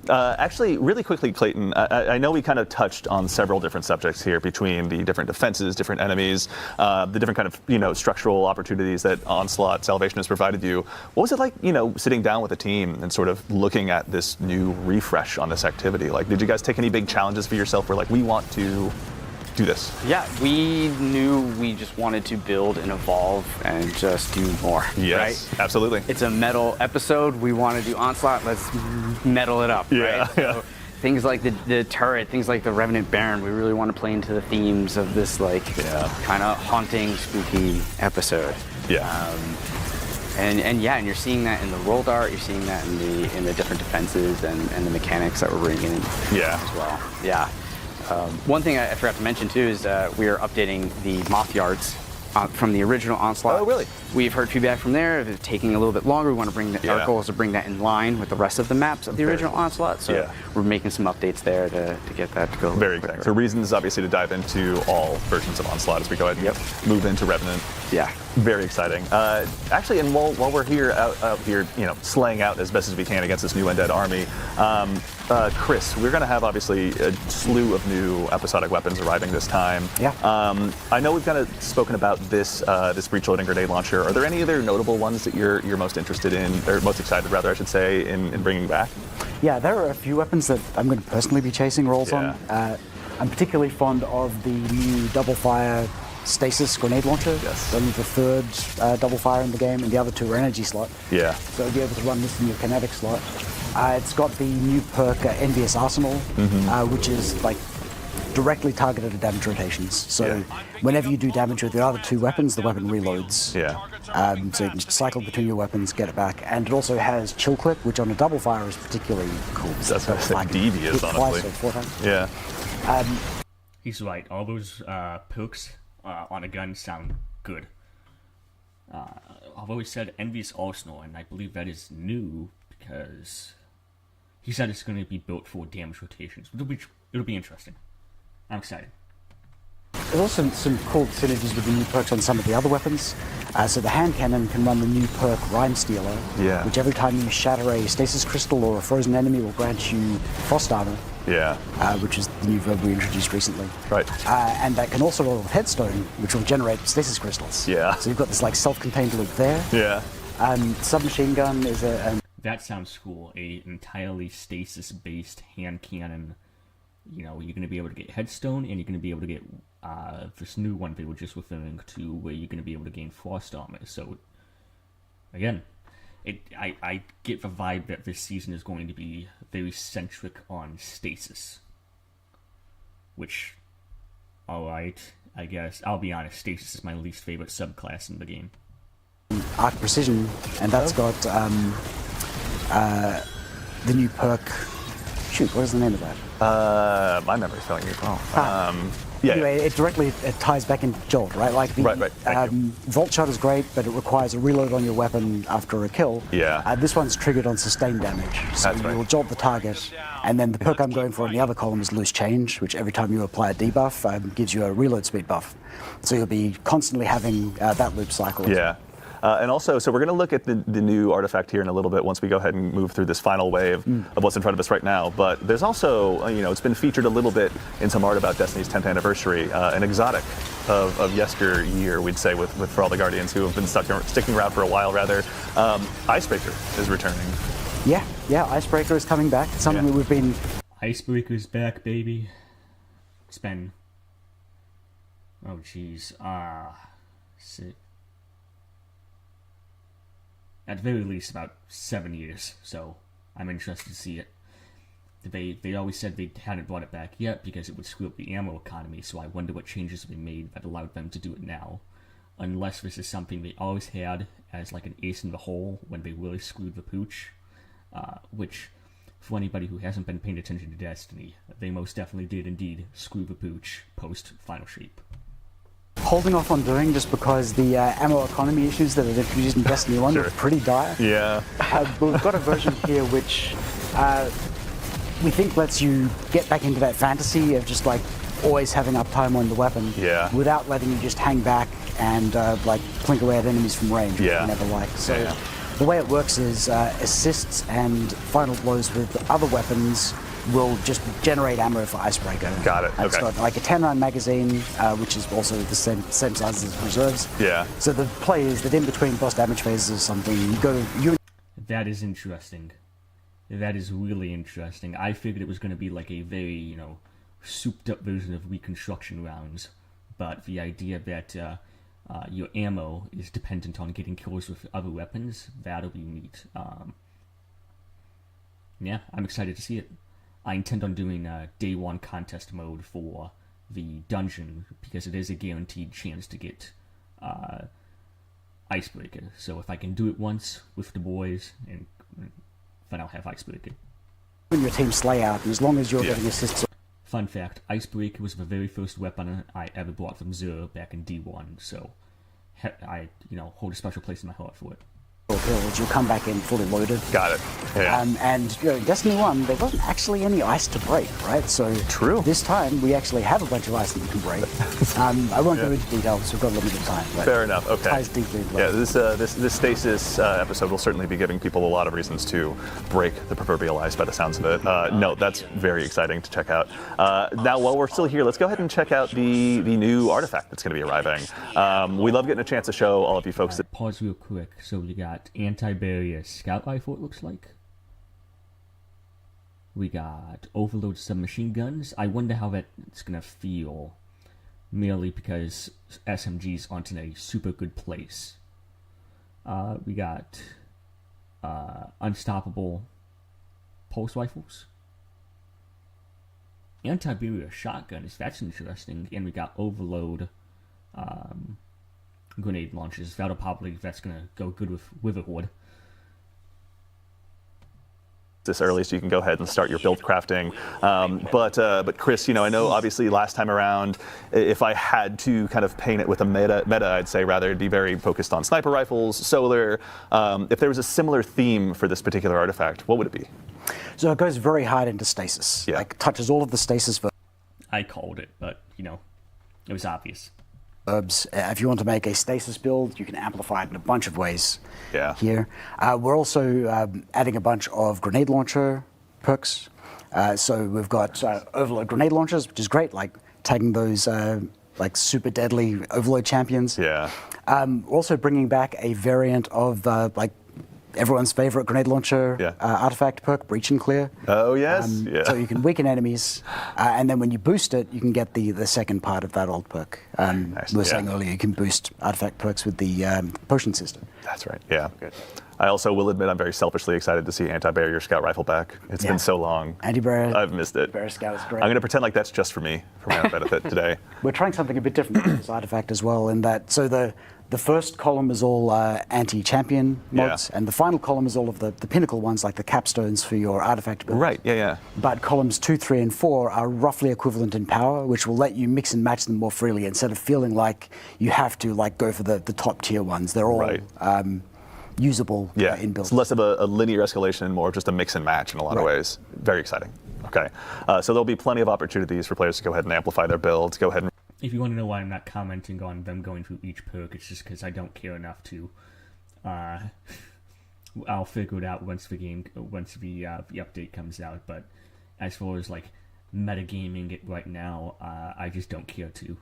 B: Actually, really quickly, Clayton, I know we kind of touched on several different subjects here between the different defenses, different enemies, the different kind of, structural opportunities that Onslaught Salvation has provided you. What was it like, sitting down with a team and sort of looking at this new refresh on this activity? Like, did you guys take any big challenges for yourself where, like, we want to do this?
D: Yeah, we knew we just wanted to build and evolve and just do more.
B: Yes,
D: right?
B: absolutely.
D: It's a metal episode. We want to do Onslaught. Let's metal it up.
B: Yeah,
D: right? So things like the turret, things like the Revenant Baron. We really want to play into the themes of this kind of haunting, spooky episode.
B: Yeah.
D: And you're seeing that in the roll dart. You're seeing that in the different defenses and the mechanics that we're bringing in as well. Yeah. One thing I forgot to mention too is we are updating the moth yards from the original Onslaught.
B: Oh, really?
D: We've heard feedback from there. It's taking a little bit longer. We want to bring our goal is to bring that in line with the rest of the maps of the original Onslaught. So we're making some updates there to get that to go.
B: Very exciting. So reasons obviously to dive into all versions of Onslaught as we go ahead and move into Revenant.
D: Yeah.
B: Very exciting. Actually, and while we're here out here, slaying out as best as we can against this new undead army, Chris, we're going to have obviously a slew of new episodic weapons arriving this time.
E: Yeah.
B: I know we've kind of spoken about this breech loading grenade launcher. Are there any other notable ones that you're most interested in, or most excited rather, I should say, in bringing back?
E: Yeah, there are a few weapons that I'm going to personally be chasing rolls on. I'm particularly fond of the new double fire stasis grenade launcher.
B: Yes.
E: Only the third double fire in the game, and the other two are energy slot.
B: Yeah.
E: So you'll be able to run this in your kinetic slot. It's got the new perk Envious Arsenal, which is directly targeted at damage rotations. So whenever you do damage with the other two weapons, the weapon reloads.
B: Yeah.
E: So you can just cycle between your weapons, get it back. And it also has chill clip, which on a double fire is particularly cool.
B: That's devious, honestly.
E: Twice or 4 times.
B: Yeah.
A: He's right. All those perks on a gun sound good. I've always said Envious Arsenal, and I believe that is new because he said it's going to be built for damage rotations. It'll be interesting. I'm excited.
E: There's also some cool synergies with the new perks on some of the other weapons. So the hand cannon can run the new perk Rhyme Stealer, which every time you shatter a stasis crystal or a frozen enemy will grant you frost armor.
B: Yeah.
E: Which is the new verb we introduced recently.
B: Right.
E: And that can also roll with Headstone, which will generate stasis crystals.
B: Yeah.
E: So you've got this self-contained loop there.
B: Yeah.
E: Submachine gun is
A: That sounds cool. A entirely stasis-based hand cannon. You're going to be able to get Headstone, and you're going to be able to get this new one they were just referring to, where you're going to be able to gain Frost Armor. So, again, I get the vibe that this season is going to be very centric on stasis. Which, alright, I guess. I'll be honest, stasis is my least favorite subclass in the game.
E: Arc Precision, and that's got the new perk. Shoot, what is the name of that?
B: My memory's failing me.
E: Anyway, it directly ties back into Jolt, right?
B: Right.
E: Vault Shot is great, but it requires a reload on your weapon after a kill.
B: Yeah.
E: This one's triggered on sustained damage. So you will jolt the target, and then the perk I'm going for in the other column is Loose Change, which every time you apply a debuff gives you a reload speed buff. So you'll be constantly having that loop cycle.
B: Yeah. And also, so we're going to look at the new artifact here in a little bit once we go ahead and move through this final wave of what's in front of us right now. But there's also, it's been featured a little bit in some art about Destiny's 10th anniversary, an exotic of yesteryear, we'd say, for all the Guardians who have been sticking around for a while, rather. Icebreaker is returning.
E: Yeah, Icebreaker is coming back. It's something that we've been...
A: Icebreaker's back, baby. It's been... Oh, jeez. At the very least, about 7 years, so I'm interested to see it. They always said they hadn't brought it back yet because it would screw up the ammo economy, so I wonder what changes have been made that allowed them to do it now. Unless this is something they always had as like an ace in the hole when they really screwed the pooch. Which, for anybody who hasn't been paying attention to Destiny, they most definitely did indeed screw the pooch post-Final Shape.
E: Holding off on doing just because the ammo economy issues that are introduced in Destiny 1 are pretty dire.
B: Yeah.
E: But we've got a version here which we think lets you get back into that fantasy of just always having uptime on the weapon without letting you just hang back and plink away at enemies from range, which we never like. So the way it works is assists and final blows with other weapons will just generate ammo for Icebreaker.
B: Got it.
E: It's got a 10-round magazine, which is also the same size as reserves.
B: Yeah.
E: So the play is that in between boss damage phases or something,
A: That is interesting. That is really interesting. I figured it was going to be like a very, souped up version of reconstruction rounds, but the idea that your ammo is dependent on getting kills with other weapons, that'll be neat. Yeah, I'm excited to see it. I intend on doing a day one contest mode for the dungeon because it is a guaranteed chance to get Icebreaker. So if I can do it once with the boys, and then I'll have Icebreaker.
E: Your team's layout, and as long as you're getting assists.
A: Fun fact, Icebreaker was the very first weapon I ever bought from Zero back in D1, so I hold a special place in my heart for it.
E: Builds, you'll come back in fully loaded.
B: Got it. Yeah.
E: And in Destiny 1, there wasn't actually any ice to break, right? So
B: true.
E: This time, we actually have a bunch of ice that you can break. I won't go into detail because we've got limited time. But
B: fair enough. Okay.
E: Ties deeply into
B: this stasis episode will certainly be giving people a lot of reasons to break the proverbial ice by the sounds of it. No, that's very exciting to check out. Now, while we're still here, let's go ahead and check out the new artifact that's going to be arriving. We love getting a chance to show all of you folks.
A: Pause real quick. So we got anti-barrier scout rifle, it looks like. We got overload submachine guns. I wonder how that's going to feel, merely because SMGs aren't in a super good place. We got unstoppable pulse rifles. Anti-barrier shotguns, that's interesting. And we got overload grenade launchers. That's going to go good with Witherhoard.
B: This early, so you can go ahead and start your build crafting. But Chris, I know obviously last time around, if I had to kind of paint it with a meta, I'd say rather it'd be very focused on sniper rifles, solar. If there was a similar theme for this particular artifact, what would it be?
E: So it goes very hard into stasis.
B: Yeah.
E: Like touches all of the stasis verbs.
A: I called it, but it was obvious.
E: If you want to make a stasis build, you can amplify it in a bunch of ways.
B: Yeah.
E: Here, we're also adding a bunch of grenade launcher perks. So we've got overload grenade launchers, which is great, like taking those like super deadly overload champions.
B: Yeah.
E: Also bringing back a variant of like everyone's favorite grenade launcher artifact perk, Breach and Clear.
B: Oh, yes.
E: So you can weaken enemies, and then when you boost it, you can get the second part of that old perk.
B: Nice.
E: We were saying earlier, you can boost artifact perks with the potion system.
B: That's right, yeah. Good. I also will admit I'm very selfishly excited to see anti-barrier scout rifle back. It's been so long.
E: Anti-barrier.
B: I've missed it.
E: Barrier scout is great.
B: I'm going to pretend like that's just for me, for my own benefit today.
E: We're trying something a bit different with this artifact as well, in that the first column is all anti-champion mods, and the final column is all of the pinnacle ones, like the capstones for your artifact build.
B: Right, yeah.
E: But columns 2, 3, and 4 are roughly equivalent in power, which will let you mix and match them more freely instead of feeling like you have to go for the top tier ones. They're all usable in build.
B: It's less of a linear escalation and more of just a mix and match in a lot of ways. Very exciting. Okay, so there'll be plenty of opportunities for players to go ahead and amplify their builds, go ahead and...
A: If you want to know why I'm not commenting on them going through each perk, it's just because I don't care enough to. I'll figure it out once the update comes out. But as far as metagaming it right now, I just don't care to.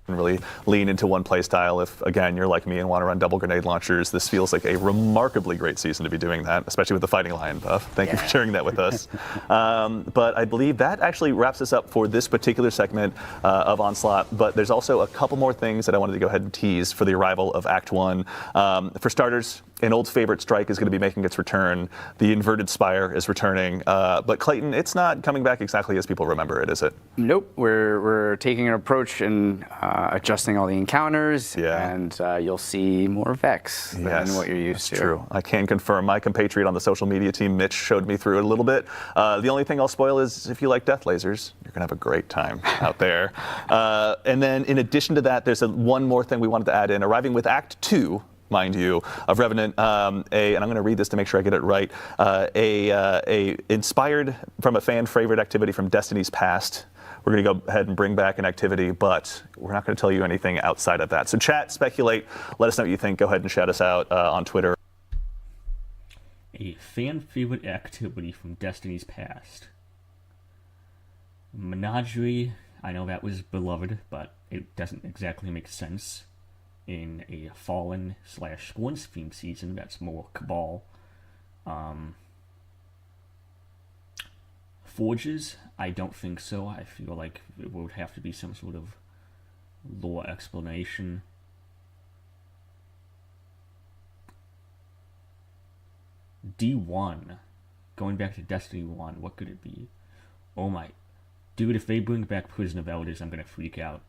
B: And really lean into one play style. If again you're like me and want to run double grenade launchers, this feels like a remarkably great season to be doing that, especially with the Fighting Lion buff. Thank you for sharing that with us. But I believe that actually wraps us up for this particular segment of Onslaught. But there's also a couple more things that I wanted to go ahead and tease for the arrival of Act 1. For starters, an old favorite strike is going to be making its return. The inverted spire is returning. But Clayton, it's not coming back exactly as people remember it, is it?
D: Nope. We're taking an approach and adjusting all the encounters, and you'll see more Vex than what you're used to.
B: That's true. I can confirm. My compatriot on the social media team, Mitch, showed me through it a little bit. The only thing I'll spoil is if you like death lasers, you're going to have a great time out there. And then in addition to that, there's one more thing we wanted to add in, arriving with Act 2, mind you, of Revenant, and I'm going to read this to make sure I get it right, inspired from a fan favorite activity from Destiny's past. We're going to go ahead and bring back an activity, but we're not going to tell you anything outside of that. So chat, speculate, let us know what you think. Go ahead and shout us out on Twitter.
A: A fan favorite activity from Destiny's past. Menagerie, I know that was beloved, but it doesn't exactly make sense in a Fallen/Scorn's theme season. That's more Cabal. forges, I don't think so. I feel like it would have to be some sort of lore explanation. D1. Going back to Destiny 1, what could it be? Oh my... Dude, if they bring back Prison of Elders, I'm gonna freak out.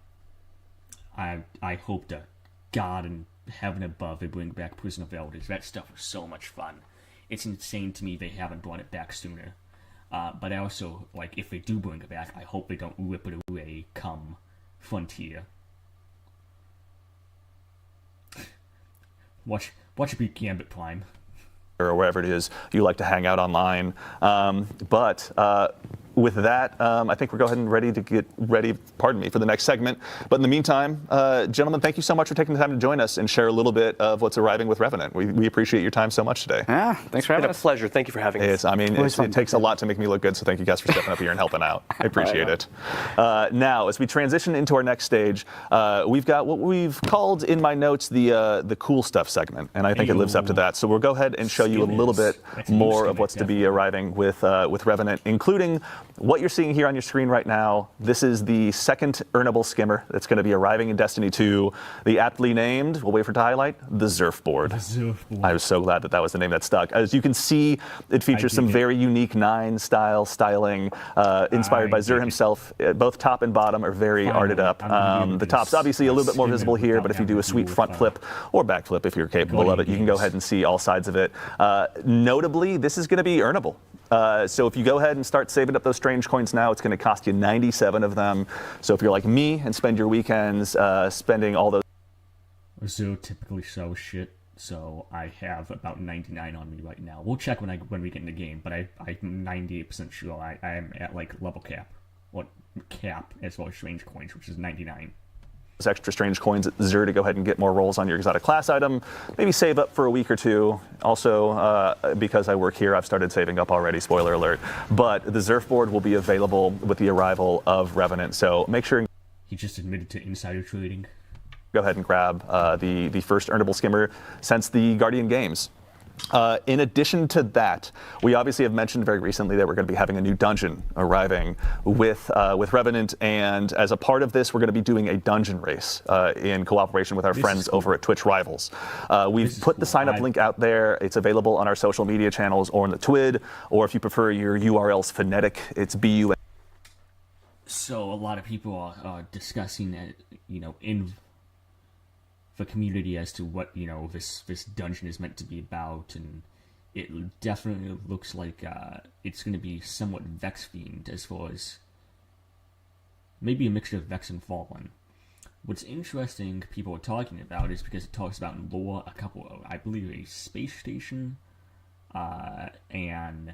A: I hope to God in heaven above they bring back Prison of Elders. That stuff was so much fun. It's insane to me they haven't brought it back sooner. But I also, like, if they do bring it back, I hope they don't rip it away come Frontier. Watch it be Gambit Prime.
B: Or wherever it is you like to hang out online. With that, I think we're going ready to get ready, pardon me, for the next segment. But in the meantime, gentlemen, thank you so much for taking the time to join us and share a little bit of what's arriving with Revenant. We appreciate your time so much today.
D: Yeah, thanks for having us.
C: It's been a pleasure. Thank you for having us.
B: It takes a lot to make me look good, so thank you guys for stepping up here and helping out. I appreciate it. Now, as we transition into our next stage, we've got what we've called in my notes the cool stuff segment, and I think it lives up to that. So we'll go ahead and show you a little bit more of what's to be arriving with Revenant, including what you're seeing here on your screen right now. This is the second earnable skimmer that's going to be arriving in Destiny 2. The aptly named, we'll wait for it to highlight, the Zerfboard. I was so glad that was the name that stuck. As you can see, it features some very unique 9 styling, inspired by Xur himself. Both top and bottom are very arted up. The top's obviously a little bit more visible here, but if you do a sweet front flip or back flip, if you're capable of it, you can go ahead and see all sides of it. Notably, this is going to be earnable. So if you go ahead and start saving up those strange coins now, it's going to cost you 97 of them. So if you're like me and spend your weekends spending all those...
A: Xur typically sells shit, so I have about 99 on me right now. We'll check when we get in the game, but I'm 98% sure I am at like level cap, or cap as well as strange coins, which is 99.
B: Extra strange coins at Xur to go ahead and get more rolls on your exotic class item. Maybe save up for a week or two. Also, because I work here, I've started saving up already, spoiler alert. But the Zerfboard will be available with the arrival of Revenant, so make sure...
A: He just admitted to insider trading.
B: Go ahead and grab the first earnable skimmer since the Guardian Games. In addition to that, we obviously have mentioned very recently that we're going to be having a new dungeon arriving with Revenant, and as a part of this, we're going to be doing a dungeon race in cooperation with our friends over at Twitch Rivals. We've put the sign-up link out there. It's available on our social media channels or in the TWID, or if you prefer your URLs phonetic, it's BU.
A: So a lot of people are discussing that, in the community as to what this dungeon is meant to be about, and it definitely looks like it's going to be somewhat Vex themed, as far as maybe a mixture of Vex and Fallen. What's interesting people are talking about is because it talks about in lore a couple of, I believe, a space station and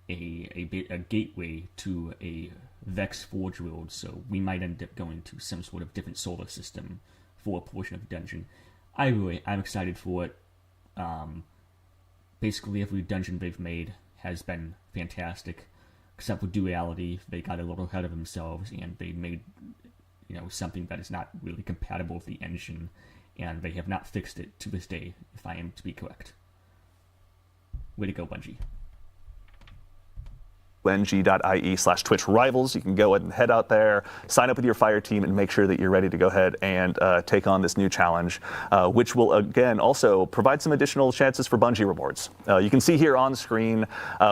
A: a gateway to a Vex Forge world, so we might end up going to some sort of different solar system for a portion of the dungeon. I'm excited for it. Basically, every dungeon they've made has been fantastic, except for Duality. They got a little ahead of themselves, and they made, something that is not really compatible with the engine, and they have not fixed it to this day, if I am to be correct. Way to go, Bungie.
B: ng.ie/Twitch Rivals. You can go ahead and head out there, sign up with your fire team, and make sure that you're ready to go ahead and take on this new challenge, which will again also provide some additional chances for Bungie rewards. You can see here on screen,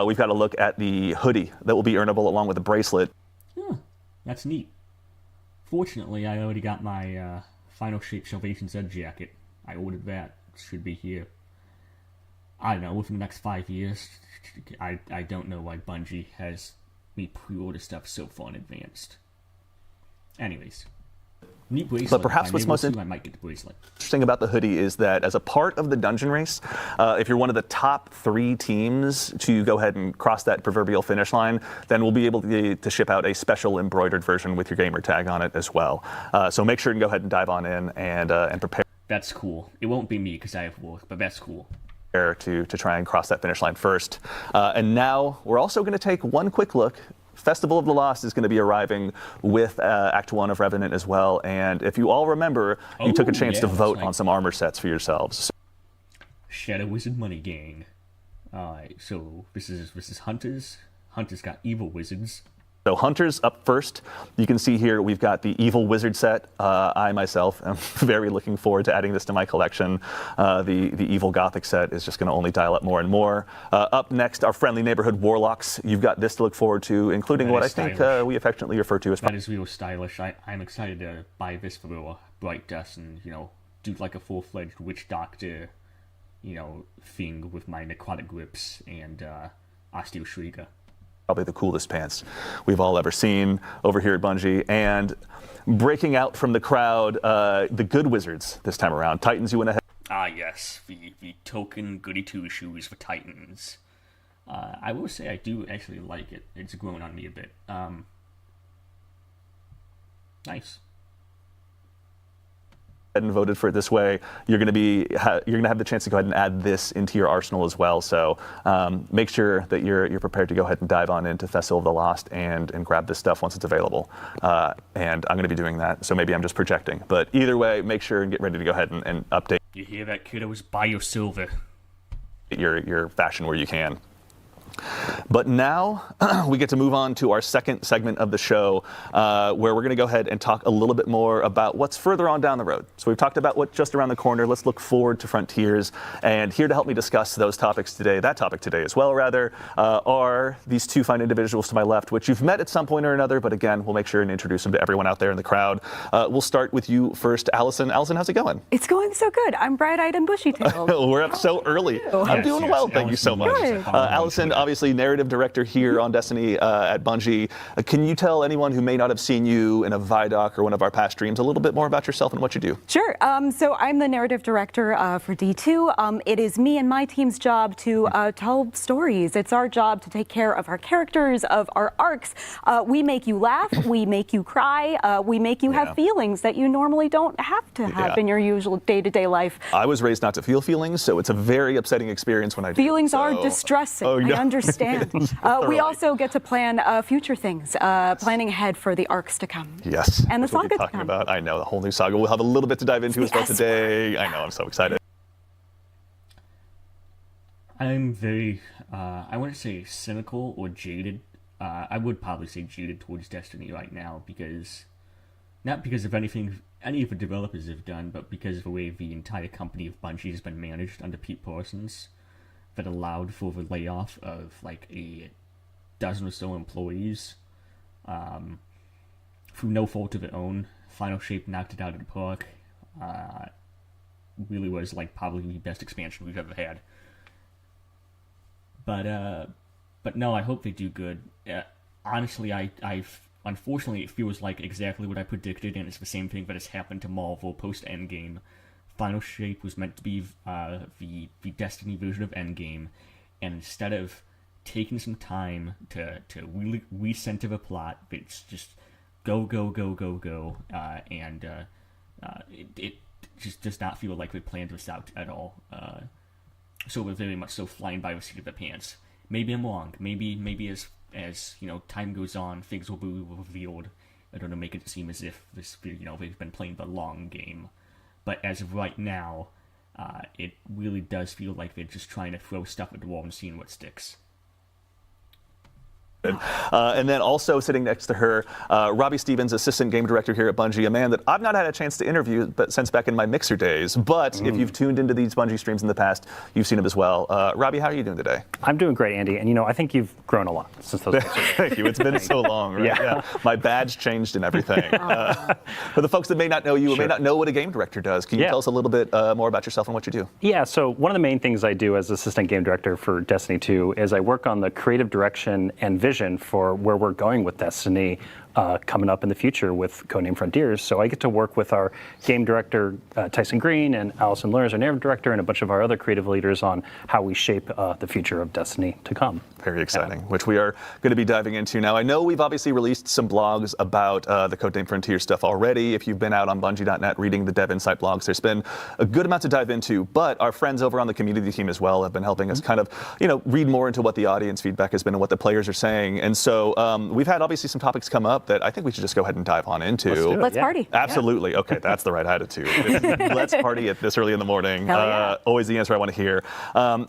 B: we've got a look at the hoodie that will be earnable along with the bracelet.
A: That's neat. Fortunately, I already got my Final Shape Salvation Z jacket. I ordered that. It should be here. I don't know, within the next 5 years. I don't know why Bungie has me pre-order stuff so far in advance. Anyways, neat bracelet.
B: But perhaps what's most
A: I might get the bracelet.
B: Interesting about the hoodie is that as a part of the dungeon race, if you're one of the top 3 teams to go ahead and cross that proverbial finish line, then we'll be able to ship out a special embroidered version with your gamer tag on it as well. So make sure and go ahead and dive on in and prepare.
A: That's cool. It won't be me because I have work, but that's cool.
B: To try and cross that finish line first. And now we're also going to take one quick look. Festival of the Lost is going to be arriving with Act 1 of Revenant as well. And if you all remember, you took a chance to vote on some armor sets for yourselves.
A: Shadow Wizard Money Gang. Alright, so this is Hunters. Hunter's got evil wizards.
B: So Hunter's up first. You can see here we've got the Evil Wizard set. I myself am very looking forward to adding this to my collection. The Evil Gothic set is just going to only dial up more and more. Up next, our Friendly Neighborhood Warlocks. You've got this to look forward to, including
A: That
B: what I
A: is
B: think
A: stylish.
B: we affectionately refer to as...
A: That is real stylish. I'm excited to buy this for Bright Dust and, do like a full-fledged Witch Doctor, thing with my necrotic grips and Osteo Shrieker.
B: Probably the coolest pants we've all ever seen over here at Bungie. And breaking out from the crowd, the Good Wizards this time around. Titans, you went ahead.
A: Ah, yes, the token goody two-shoes for Titans. I will say I do actually like it. It's grown on me a bit. Nice.
B: And voted for it this way, you're going to have the chance to go ahead and add this into your arsenal as well. So make sure that you're prepared to go ahead and dive on into Festival of the Lost and grab this stuff once it's available. And I'm going to be doing that, so maybe I'm just projecting. But either way, make sure and get ready to go ahead and update.
A: You hear that, kiddos? Buy your silver.
B: Your fashion where you can. But now we get to move on to our second segment of the show, where we're going to go ahead and talk a little bit more about what's further on down the road. So we've talked about what's just around the corner. Let's look forward to Frontiers. And here to help me discuss that topic today as well, are these two fine individuals to my left, which you've met at some point or another. But again, we'll make sure and introduce them to everyone out there in the crowd. We'll start with you first, Allison. Allison, how's it going?
F: It's going so good. I'm bright-eyed and bushy-tailed.
B: We're up so early. I'm doing well, thank you so much. Allison, obviously narrative director here on Destiny at Bungie. Can you tell anyone who may not have seen you in a Vidoc or one of our past streams a little bit more about yourself and what you do?
F: Sure. So I'm the narrative director for D2. It is me and my team's job to tell stories. It's our job to take care of our characters, of our arcs. We make you laugh. We make you cry. We make you have feelings that you normally don't have to have in your usual day-to-day life.
B: I was raised not to feel feelings, so it's a very upsetting experience when I do.
F: Feelings are distressing. I understand. We also get to plan future things, planning ahead for the arcs to come.
B: Yes.
F: And the
B: that's what
F: saga
B: we're talking about. I know, the whole new saga. We'll have a little bit to dive into as well today. I know, I'm so excited.
A: I'm very, I wouldn't say cynical or jaded. I would probably say jaded towards Destiny right now not because of anything any of the developers have done, but because of the way the entire company of Bungie has been managed under Pete Parsons, that allowed for the layoff of like a dozen or so employees through no fault of their own. Final Shape knocked it out of the park. Really was like probably the best expansion we've ever had. But no, I hope they do good. Honestly, unfortunately it feels like exactly what I predicted, and it's the same thing that has happened to Marvel post Endgame. Final Shape was meant to be the Destiny version of Endgame, and instead of taking some time to really recenter the plot, it's just go, and it just does not feel like they planned this out at all. So we're very much so flying by the seat of the pants. Maybe I'm wrong. Maybe as time goes on, things will be revealed. I don't know, make it seem as if this they've been playing the long game. But as of right now, it really does feel like they're just trying to throw stuff at the wall and seeing what sticks.
B: And then also sitting next to her, Robbie Stevens, assistant game director here at Bungie, a man that I've not had a chance to interview since back in my Mixer days. But if you've tuned into these Bungie streams in the past, you've seen him as well. Robbie, how are you doing today?
G: I'm doing great, Andy. And I think you've grown a lot since those days.
B: Thank you. It's been so long, right? Yeah. My badge changed and everything. For the folks that may not know you or may not know what a game director does, can you tell us a little bit more about yourself and what you do?
G: Yeah, so one of the main things I do as assistant game director for Destiny 2 is I work on the creative direction and vision for where we're going with Destiny coming up in the future with Codename Frontiers. So I get to work with our game director, Tyson Green, and Allison Lerner, our narrative director, and a bunch of our other creative leaders on how we shape the future of Destiny to come.
B: Very exciting, which we are going to be diving into now. I know we've obviously released some blogs about the Codename Frontiers stuff already. If you've been out on Bungie.net reading the Dev Insight blogs, there's been a good amount to dive into, but our friends over on the community team as well have been helping us kind of, read more into what the audience feedback has been and what the players are saying. And so we've had obviously some topics come up that I think we should just go ahead and dive on into.
F: Let's party.
B: Absolutely. Okay, that's the right attitude. Let's party at this early in the morning. Always the answer I want to hear.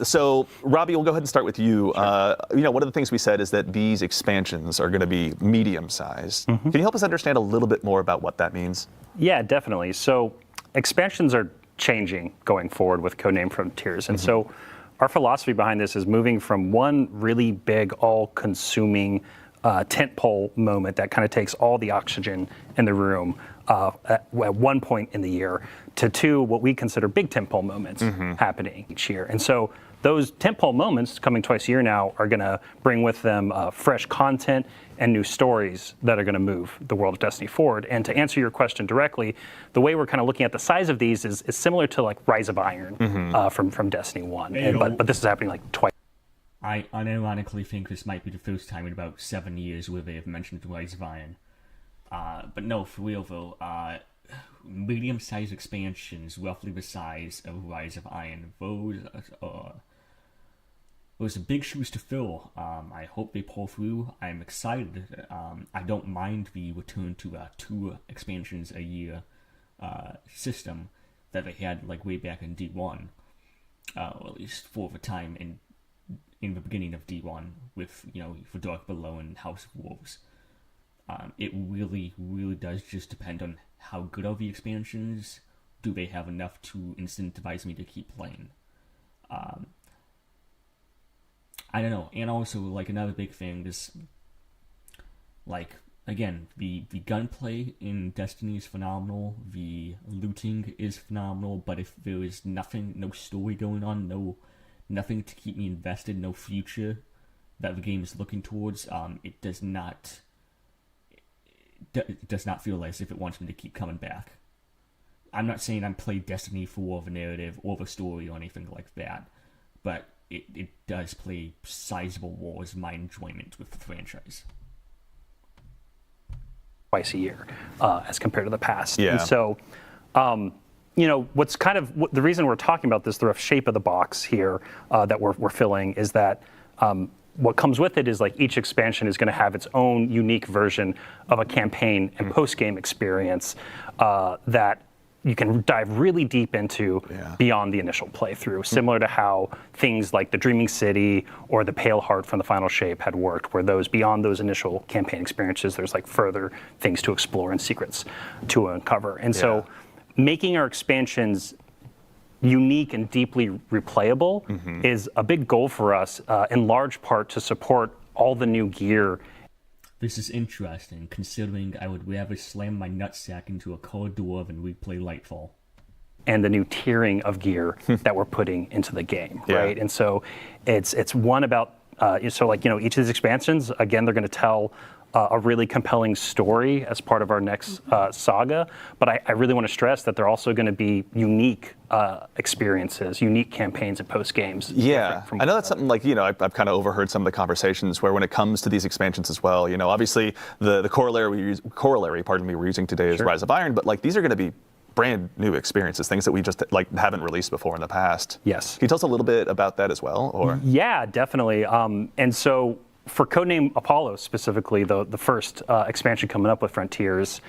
B: So, Robbie, we'll go ahead and start with you. One of the things we said is that these expansions are going to be medium-sized. Can you help us understand a little bit more about what that means?
G: Yeah, definitely. So, expansions are changing going forward with Codename Frontiers. And so our philosophy behind this is moving from one really big, all-consuming tentpole moment that kind of takes all the oxygen in the room at one point in the year to two what we consider big tentpole moments happening each year. And so those tentpole moments coming twice a year now are going to bring with them fresh content and new stories that are going to move the world of Destiny forward. And to answer your question directly, the way we're kind of looking at the size of these is similar to like Rise of Iron from Destiny 1. But this is happening like twice.
A: I unironically think this might be the first time in about 7 years where they have mentioned Rise of Iron. But no, for real though, medium-sized expansions, roughly the size of Rise of Iron, those are big shoes to fill. I hope they pull through. I'm excited. I don't mind the return to 2 expansions a year system that they had like way back in D1, or at least for the time in the beginning of D1 with for Dark Below and House of Wolves. It really, really does just depend on how good are the expansions. Do they have enough to incentivize me to keep playing? I don't know. And also, like, another big thing is, like, again, the gunplay in Destiny is phenomenal. The looting is phenomenal. But if there is nothing, no story going on, nothing to keep me invested, no future that the game is looking towards, it does not feel as if it wants me to keep coming back. I'm not saying I'm playing Destiny for the narrative or the story or anything like that, but it does play sizable roles in my enjoyment with the franchise.
G: Twice a year, as compared to the past.
B: Yeah.
G: And so, what's kind of the reason we're talking about this, the rough shape of the box here that we're filling is that what comes with it is like each expansion is going to have its own unique version of a campaign and post-game experience that you can dive really deep into beyond the initial playthrough, similar to how things like the Dreaming City or the Pale Heart from the Final Shape had worked, where beyond those initial campaign experiences, there's like further things to explore and secrets to uncover. And so making our expansions unique and deeply replayable is a big goal for us, in large part to support all the new gear.
A: This is interesting, considering I would rather slam my nutsack into a cold door than replay Lightfall.
G: And the new tiering of gear that we're putting into the game, right? And so it's one about, each of these expansions, again, they're going to tell a really compelling story as part of our next saga. But I really want to stress that they're also going to be unique experiences, unique campaigns and post games.
B: Yeah, I know that's something like, I've kind of overheard some of the conversations where when it comes to these expansions as well, obviously the corollary, we're using today is Rise of Iron, but like these are going to be brand new experiences, things that we just haven't released before in the past.
G: Yes.
B: Can you tell us a little bit about that as well? Or
G: yeah, definitely. And so for Codename Apollo specifically, the first expansion coming up with Frontiers,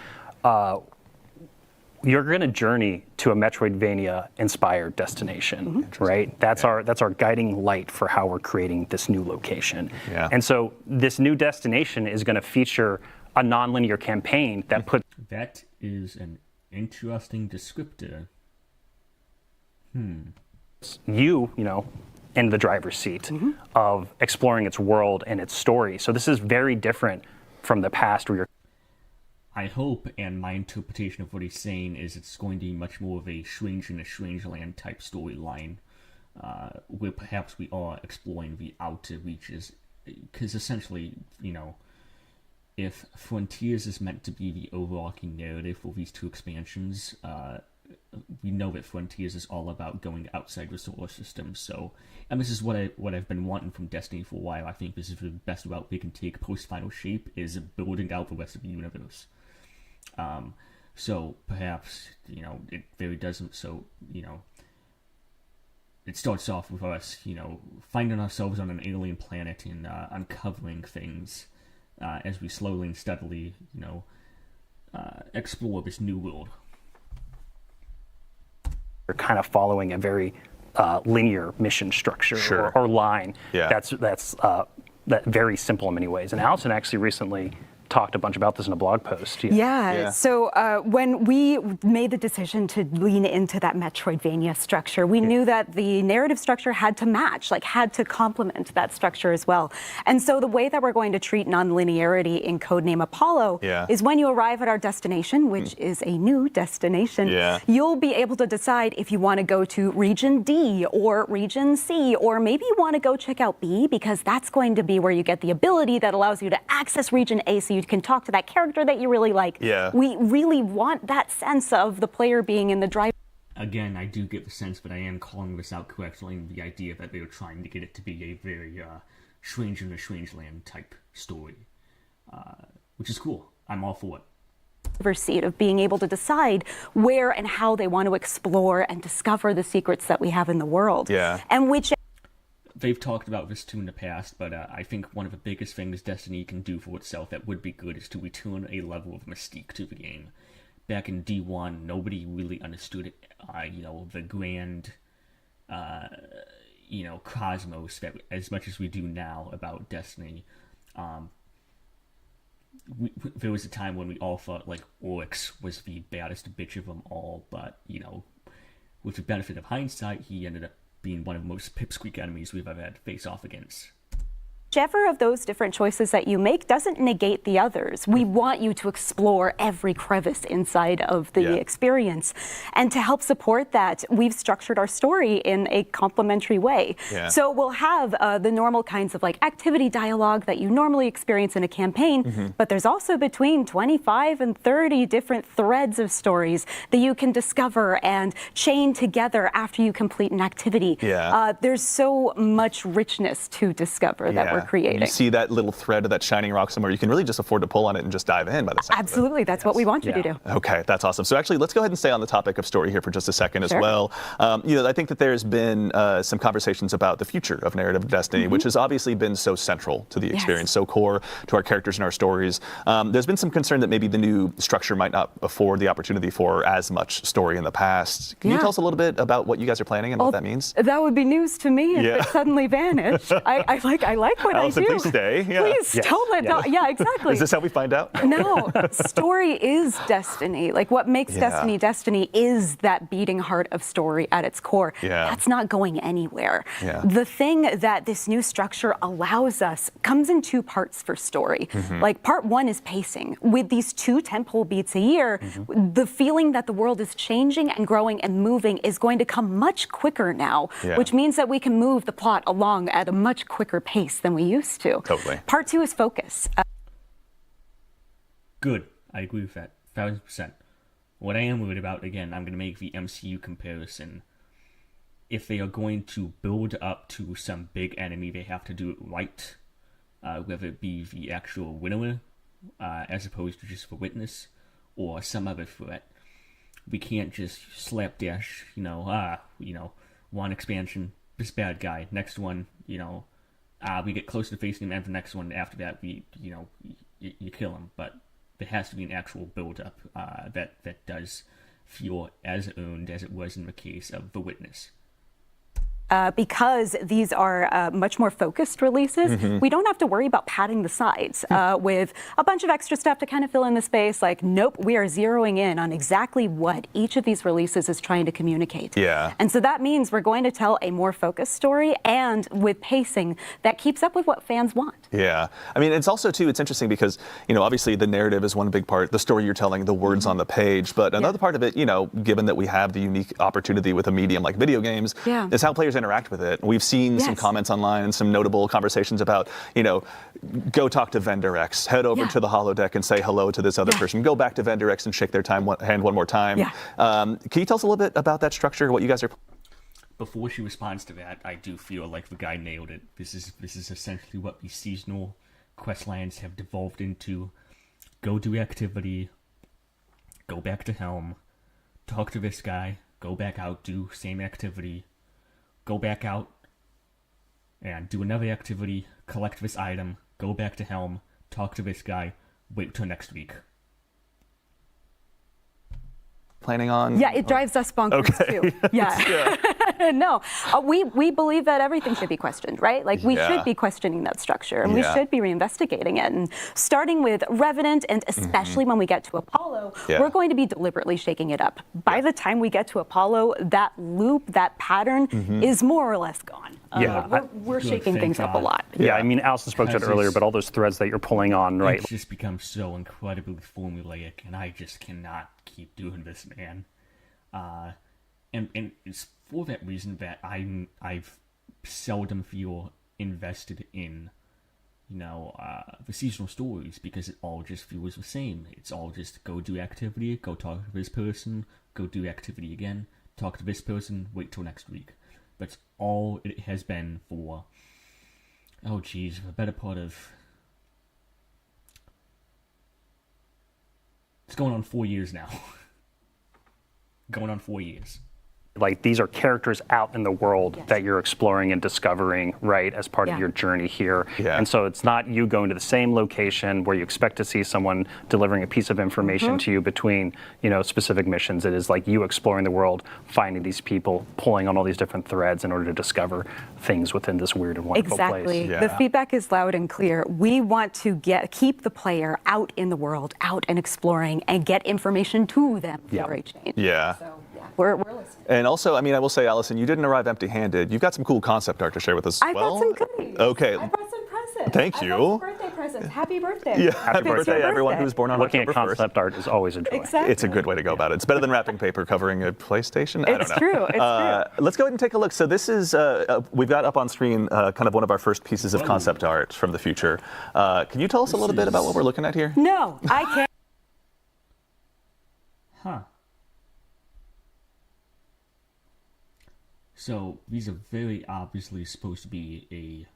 G: you're going to journey to a Metroidvania-inspired destination, right? That's our guiding light for how we're creating this new location.
B: Yeah.
G: And so this new destination is going to feature a non-linear campaign that puts...
A: That is an interesting descriptor.
G: You in the driver's seat of exploring its world and its story. So this is very different from the past where you're...
A: I hope, and my interpretation of what he's saying is it's going to be much more of a Strange in a Strange Land type storyline, where perhaps we are exploring the outer reaches, because essentially, if Frontiers is meant to be the overarching narrative for these 2 expansions, we know that Frontiers is all about going outside the solar system. So, and this is what I've been wanting from Destiny for a while. I think this is the best route we can take post Final Shape, is building out the rest of the universe. So perhaps it very doesn't. So it starts off with us finding ourselves on an alien planet and uncovering things as we slowly and steadily, explore this new world.
G: We're kind of following a very linear mission structure or line.
B: Yeah.
G: That's very simple in many ways. And Allison actually recently talked a bunch about this in a blog post.
F: Yeah. So when we made the decision to lean into that Metroidvania structure, we knew that the narrative structure had to match, had to complement that structure as well. And so the way that we're going to treat nonlinearity in Codename Apollo is when you arrive at our destination, which is a new destination, you'll be able to decide if you want to go to region D or region C, or maybe you want to go check out B, because that's going to be where you get the ability that allows you to access region A, so you can talk to that character that you really like. We really want that sense of the player being in the drive.
A: Again, I do get the sense, but I am calling this out correctly, in the idea that they were trying to get it to be a very Strange in a Strange Land type story, which is cool. I'm all for it.
F: Seat of being able to decide where and how they want to explore and discover the secrets that we have in the world. And which
A: they've talked about this too in the past, but I think one of the biggest things Destiny can do for itself that would be good is to return a level of mystique to the game. Back in D1, nobody really understood the grand, cosmos that as much as we do now about Destiny. There was a time when we all thought Oryx was the baddest bitch of them all, but with the benefit of hindsight, he ended up being one of the most pipsqueak enemies we've ever had to face off against.
F: Whichever of those different choices that you make doesn't negate the others. We want you to explore every crevice inside of the experience. And to help support that, we've structured our story in a complementary way. So we'll have the normal kinds of activity dialogue that you normally experience in a campaign, but there's also between 25 and 30 different threads of stories that you can discover and chain together after you complete an activity. There's so much richness to discover that we're creating.
B: You see that little thread of that shining rock somewhere, you can really just afford to pull on it and just dive in by the sound
F: Absolutely, that's what we want you to do.
B: Okay, that's awesome. So actually, let's go ahead and stay on the topic of story here for just a second as well. I think that there's been some conversations about the future of narrative Destiny, which has obviously been so central to the experience, so core to our characters and our stories. There's been some concern that maybe the new structure might not afford the opportunity for as much story in the past. Can you tell us a little bit about what you guys are planning and what that means?
F: That would be news to me if it suddenly vanished. I like what
B: Allison,
F: I do.
B: please stay.
F: Please don't let go. Yeah, exactly.
B: Is this how we find out?
F: No, story is Destiny. What makes Destiny Destiny is that beating heart of story at its core. That's not going anywhere. The thing that this new structure allows us comes in two parts for story. Part one is pacing. With these 2 tentpole beats a year, the feeling that the world is changing and growing and moving is going to come much quicker now, which means that we can move the plot along at a much quicker pace than we used to.
B: Totally.
F: Part 2 is focus.
A: Good. I agree with that. 1,000%. What I am worried about, again, I'm going to make the MCU comparison. If they are going to build up to some big enemy, they have to do it right. Whether it be the actual winner, as opposed to just the witness, or some other threat. We can't just slapdash, one expansion, this bad guy, next one, we get close to facing him, and the next one after that, you kill him. But there has to be an actual build-up that does feel as earned as it was in the case of The Witness.
F: Because these are much more focused releases, we don't have to worry about padding the sides with a bunch of extra stuff to kind of fill in the space. Nope, we are zeroing in on exactly what each of these releases is trying to communicate. And so that means we're going to tell a more focused story, and with pacing that keeps up with what fans want.
B: I mean, it's also, too, it's interesting because, obviously the narrative is one big part, the story you're telling, the words on the page, but another part of it, given that we have the unique opportunity with a medium like video games, is how players interact with it. We've seen some comments online and some notable conversations about, go talk to vendor X, head over to the holodeck and say hello to this other person, go back to vendor X and shake their hand one more time. Can you tell us a little bit about that structure, what you guys are...
A: Before she responds to that, I do feel like the guy nailed it. This is essentially what these seasonal quest lines have devolved into. Go do activity, go back to Helm, talk to this guy, go back out, do same activity, go back out and do another activity, collect this item, go back to Helm, talk to this guy, wait till next week.
B: Planning on?
F: Yeah, it drives us bonkers too. Yeah. No, we believe that everything should be questioned, right? Like we should be questioning that structure, and we should be reinvestigating it. And starting with Revenant, and especially when we get to Apollo, we're going to be deliberately shaking it up. By the time we get to Apollo, that loop, that pattern is more or less gone. We're shaking things up a lot.
G: Yeah, I mean, Allison spoke to it earlier, but all those threads that you're pulling on, right?
A: It's just become so incredibly formulaic, and I just cannot keep doing this, man. And it's for that reason that I've seldom feel invested in, the seasonal stories, because it all just feels the same. It's all just go do activity, go talk to this person, go do activity again, talk to this person, wait till next week. That's all it has been for, the better part of... It's going on 4 years now. Going on 4 years.
G: Like, these are characters out in the world that you're exploring and discovering, right, as part of your journey here. And so it's not you going to the same location where you expect to see someone delivering a piece of information to you between, specific missions. It is like you exploring the world, finding these people, pulling on all these different threads in order to discover things within this weird and wonderful place.
F: Exactly. The feedback is loud and clear. We want to keep the player out in the world, out and exploring, and get information to them for a change. So, we're listening.
B: And also, I will say, Allison, you didn't arrive empty-handed. You've got some cool concept art to share with us as
F: I
B: well.
F: brought some goodies.
B: Okay.
F: I brought some presents.
B: Thank you.
F: I brought some birthday presents. Happy birthday.
B: Yeah, happy birthday, everyone who's born on
G: Looking at
B: October 1st.
G: concept art is always a joy.
F: Exactly.
B: It's a good way to go about it. It's better than wrapping paper covering a PlayStation. I don't know.
F: True. It's true.
B: Let's go ahead and take a look. So this is, we've got up on screen kind of one of our first pieces of concept art from the future. Can you tell us a little bit about what we're looking at here?
F: No, I can't.
A: Huh. So these are very obviously supposed to be a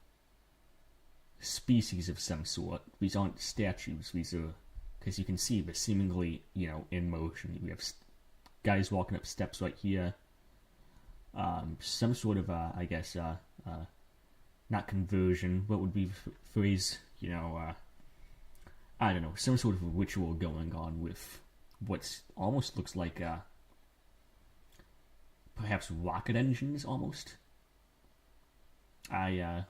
A: species of some sort. These aren't statues. These are, because you can see they're seemingly, in motion. We have guys walking up steps right here. Some sort of, not conversion. What would be the phrase? I don't know. Some sort of ritual going on with what almost looks like perhaps rocket engines, almost. It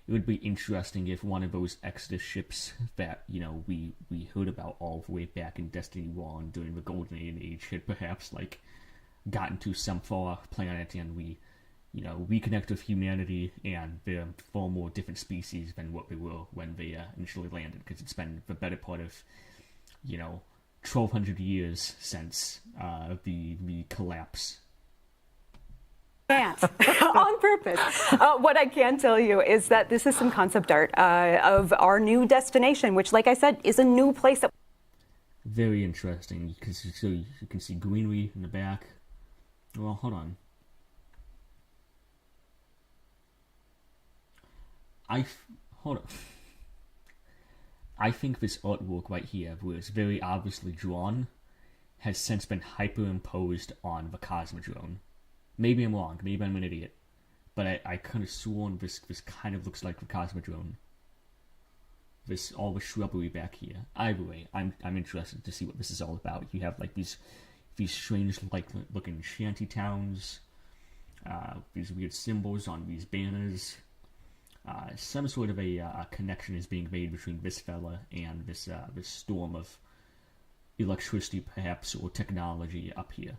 A: would be interesting if one of those Exodus ships that, we heard about all the way back in Destiny 1 during the Golden Age had perhaps, gotten to some far planet and we, reconnect with humanity, and they're far more different species than what they were when they initially landed, because it's been the better part of, 1,200 years since the collapse.
F: On purpose. What I can tell you is that this is some concept art of our new destination, which, like I said, is a new place that.
A: Very interesting, because you can see greenery in the back. Well, hold on. Hold on. I think this artwork right here, where it's very obviously drawn, has since been hyperimposed on the Cosmodrome. Maybe I'm wrong, maybe I'm an idiot, but I kind of sworn this kind of looks like the Cosmodrome. All the shrubbery back here. Either way, I'm interested to see what this is all about. You have these strange looking shanty towns, these weird symbols on these banners. Some sort of a connection is being made between this fella and this storm of electricity, perhaps, or technology up here.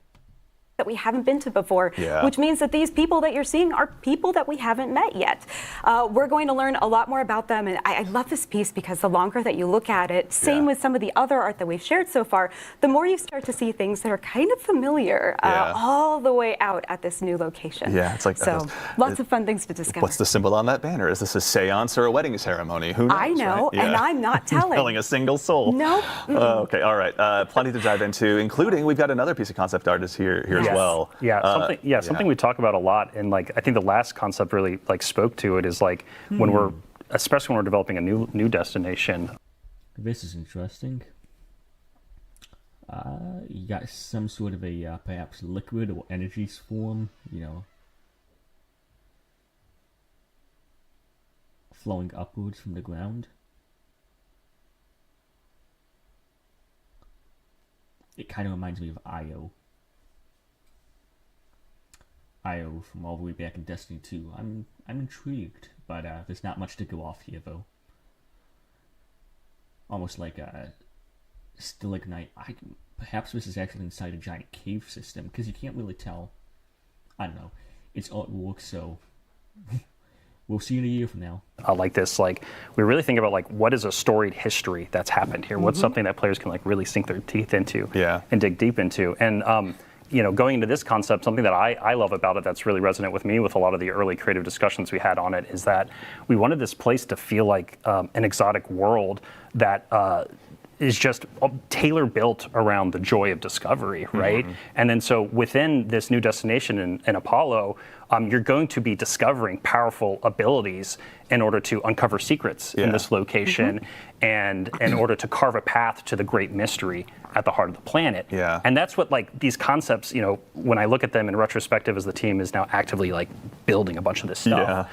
F: That we haven't been to before, which means that these people that you're seeing are people that we haven't met yet. We're going to learn a lot more about them, and I love this piece because the longer that you look at it, same with some of the other art that we've shared so far, the more you start to see things that are kind of familiar all the way out at this new location.
B: Yeah, it's like
F: lots of fun things to discover.
B: What's the symbol on that banner? Is this a seance or a wedding ceremony? Who knows?
F: I know,
B: right?
F: and I'm not telling
B: a single soul.
F: Nope.
B: Okay, all right. Plenty to dive into, including we've got another piece of concept art is here as well.
G: Something we talk about a lot, and I think the last concept really spoke to it is when we're, especially when we're developing a new destination.
A: This is interesting. You got some sort of a perhaps liquid or energy form, flowing upwards from the ground. it kind of reminds me of Io. Io from all the way back in Destiny 2. I'm intrigued, but there's not much to go off here, though. Almost like a stalagmite. Perhaps this is actually inside a giant cave system, because you can't really tell. I don't know. It's artwork, so we'll see in a year from now.
G: Like this, like we really think about like what is a storied history that's happened here. What's something that players can like really sink their teeth into, and dig deep into. And going into this concept, something that I love about it that's really resonant with me with a lot of the early creative discussions we had on it is that we wanted this place to feel like an exotic world that is just tailor built around the joy of discovery, right? And then so within this new destination in Apollo, you're going to be discovering powerful abilities in order to uncover secrets in this location and in order to carve a path to the great mystery at the heart of the planet. And that's what like these concepts, when I look at them in retrospective as the team is now actively like building a bunch of this stuff.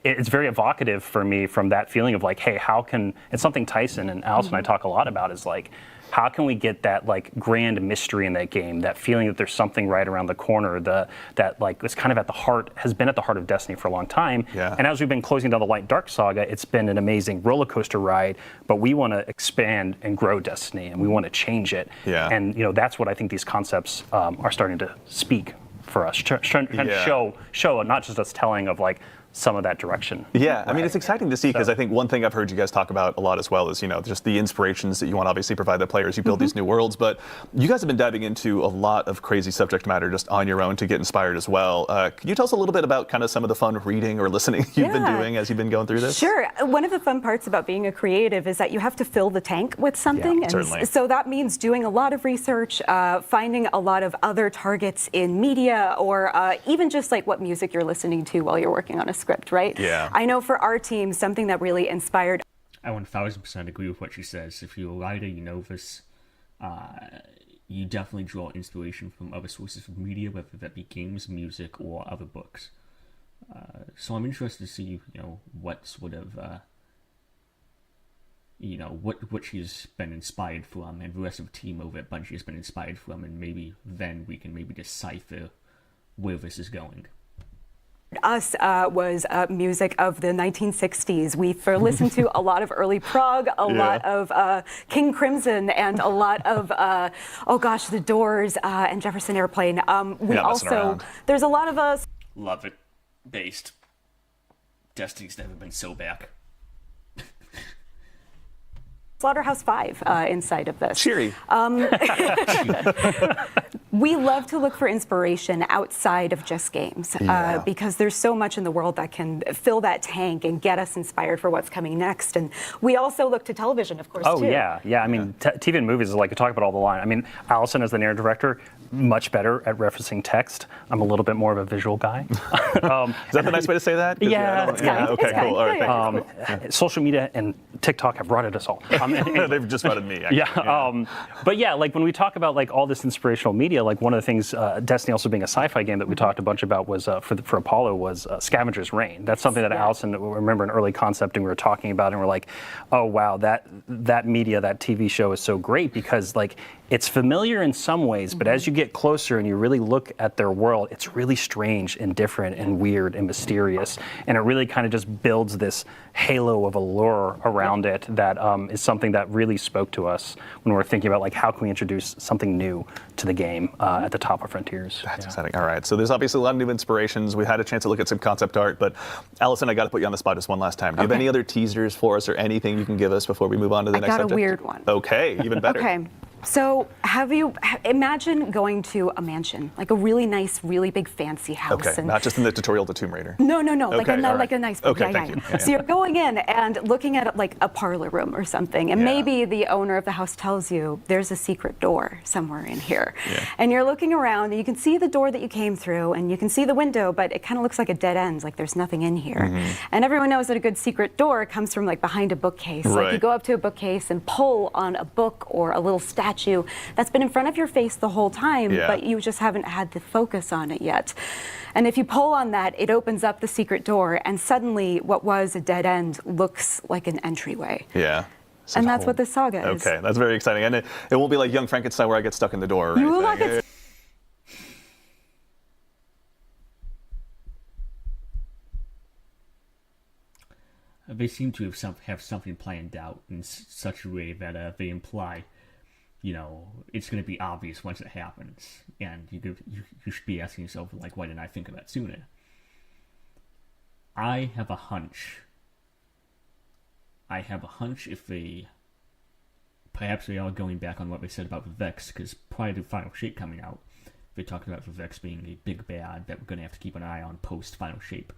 G: It's very evocative for me from that feeling of like, hey, how can, it's something Tyson and Alice and I talk a lot about is like, how can we get that like grand mystery in that game, that feeling that there's something right around the corner, that like it's kind of at the heart, has been at the heart of Destiny for a long time. And as we've been closing down the Light Dark saga, it's been an amazing roller coaster ride, but we want to expand and grow Destiny and we want to change it. And that's what I think these concepts are starting to speak for us, trying to show not just us telling of like some of that direction.
B: I mean, it's exciting to see because I think one thing I've heard you guys talk about a lot as well is, just the inspirations that you want to obviously provide the players. You build these new worlds, but you guys have been diving into a lot of crazy subject matter just on your own to get inspired as well. Can you tell us a little bit about kind of some of the fun reading or listening you've been doing as you've been going through this?
F: Sure. One of the fun parts about being a creative is that you have to fill the tank with something. And
B: certainly.
F: So that means doing a lot of research, finding a lot of other targets in media, or even just like what music you're listening to while you're working on a script, right? I know for our team, something that really inspired.
A: I 1000% agree with what she says. If you're a writer, you know this. You definitely draw inspiration from other sources of media, whether that be games, music, or other books. So I'm interested to see, what sort of, what she's been inspired from, and the rest of the team over at Bungie has been inspired from, and maybe then we can maybe decipher where this is going.
F: Us was music of the 1960s. We've listened to a lot of early prog, a lot of King Crimson, and a lot of, The Doors and Jefferson Airplane. There's a lot of us.
A: Love it. Based. Destiny's never been so back.
F: Slaughterhouse-5 inside of this.
B: Cheery.
F: We love to look for inspiration outside of just games because there's so much in the world that can fill that tank and get us inspired for what's coming next. And we also look to television, of course, too.
G: I mean, TV and movies is like I talk about all the line. I mean, Allison as the narrative director, much better at referencing text. I'm a little bit more of a visual guy.
B: Is that the nice way to say that? Okay, cool. All right, thank you.
G: Social media and TikTok have rotted us all.
B: They've just rotted me.
G: But like when we talk about like all this inspirational media, like one of the things, Destiny also being a sci-fi game that we talked a bunch about was for Apollo was Scavenger's Reign. That's something that Allison, remember in early concepting we were talking about, and we're like, oh wow, that media, that TV show is so great because like it's familiar in some ways, but as you get closer and you really look at their world, it's really strange and different and weird and mysterious. And it really kind of just builds this halo of allure around it that is something that really spoke to us when we're thinking about like how can we introduce something new to the game at the top of Frontiers.
B: That's exciting. All right, so there's obviously a lot of new inspirations. We had a chance to look at some concept art, but Allison, I got to put you on the spot just one last time. Do you have any other teasers for us or anything you can give us before we move on to the next subject?
F: I got a weird one.
B: Okay, even better.
F: Okay. So imagine going to a mansion, like a really nice, really big fancy house.
B: Okay, not just in the tutorial to Tomb Raider.
F: No,
B: Okay,
F: like a nice.
B: Okay, thank you.
F: So you're going in and looking at it like a parlor room or something, and maybe the owner of the house tells you there's a secret door somewhere in here. And you're looking around and you can see the door that you came through and you can see the window, but it kind of looks like a dead end, like there's nothing in here. And everyone knows that a good secret door comes from like behind a bookcase. Like you go up to a bookcase and pull on a book or a little statue that's been in front of your face the whole time, but you just haven't had the focus on it yet. And if you pull on that, it opens up the secret door, and suddenly what was a dead end looks like an entryway. And that's what this saga is.
B: Okay, that's very exciting. And it won't be like Young Frankenstein where I get stuck in the door or
F: You will
B: anything.
F: not get
A: They seem to have something planned out in such a way that they imply, it's going to be obvious once it happens, and you should be asking yourself, like, why didn't I think of that sooner? I have a hunch perhaps they are going back on what they said about the Vex, because prior to Final Shape coming out, they talked about the Vex being a big bad that we're going to have to keep an eye on post Final Shape.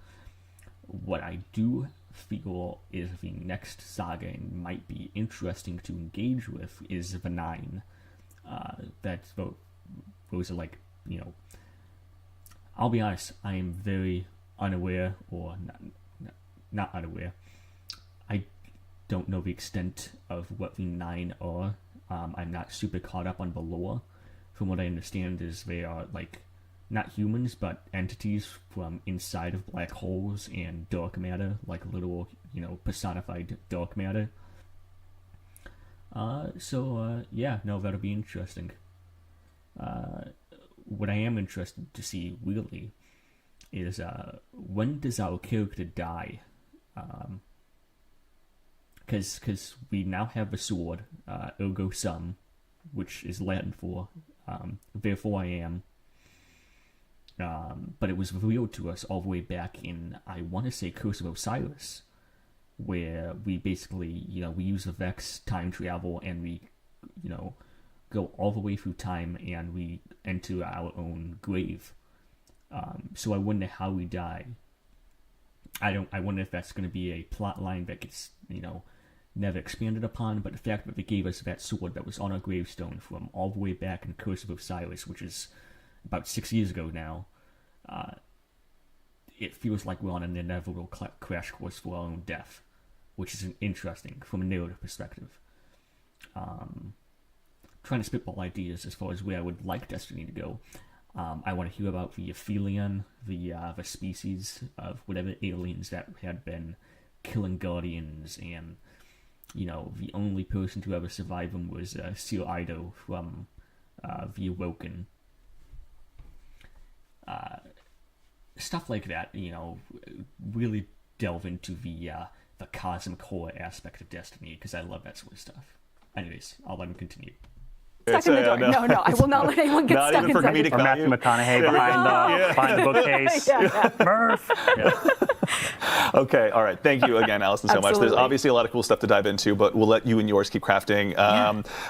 A: What I do feel is the next saga and might be interesting to engage with is the 9. Those are like, I'll be honest, I am very unaware, or not unaware. I don't know the extent of what the 9 are. I'm not super caught up on the lore. From what I understand is they are like not humans, but entities from inside of black holes and dark matter, like little, personified dark matter. That'll be interesting. What I am interested to see, really, is when does our character die? Because we now have a sword, ergo sum, which is Latin for therefore I am. But it was revealed to us all the way back in, I want to say, Curse of Osiris, where we basically, we use the Vex time travel and we, go all the way through time and we enter our own grave. So I wonder how we die. I wonder if that's going to be a plot line that gets, never expanded upon, but the fact that they gave us that sword that was on our gravestone from all the way back in Curse of Osiris, which is about 6 years ago now, it feels like we're on an inevitable crash course for our own death, which is interesting from a narrative perspective. Trying to spitball ideas as far as where I would like Destiny to go. I want to hear about the Aphelion, the species of whatever aliens that had been killing Guardians, and the only person to ever survive them was Sir Ido from the Awoken. Stuff like that, really delve into the cosmic horror aspect of Destiny, because I love that sort of stuff. Anyways, I'll let him continue.
F: Stuck in the door. No, I will not let anyone get stuck inside the door.
G: Or Matthew McConaughey behind the bookcase. Murph.
B: Okay, all right. Thank you again, Allison, so much. There's obviously a lot of cool stuff to dive into, but we'll let you and yours keep crafting.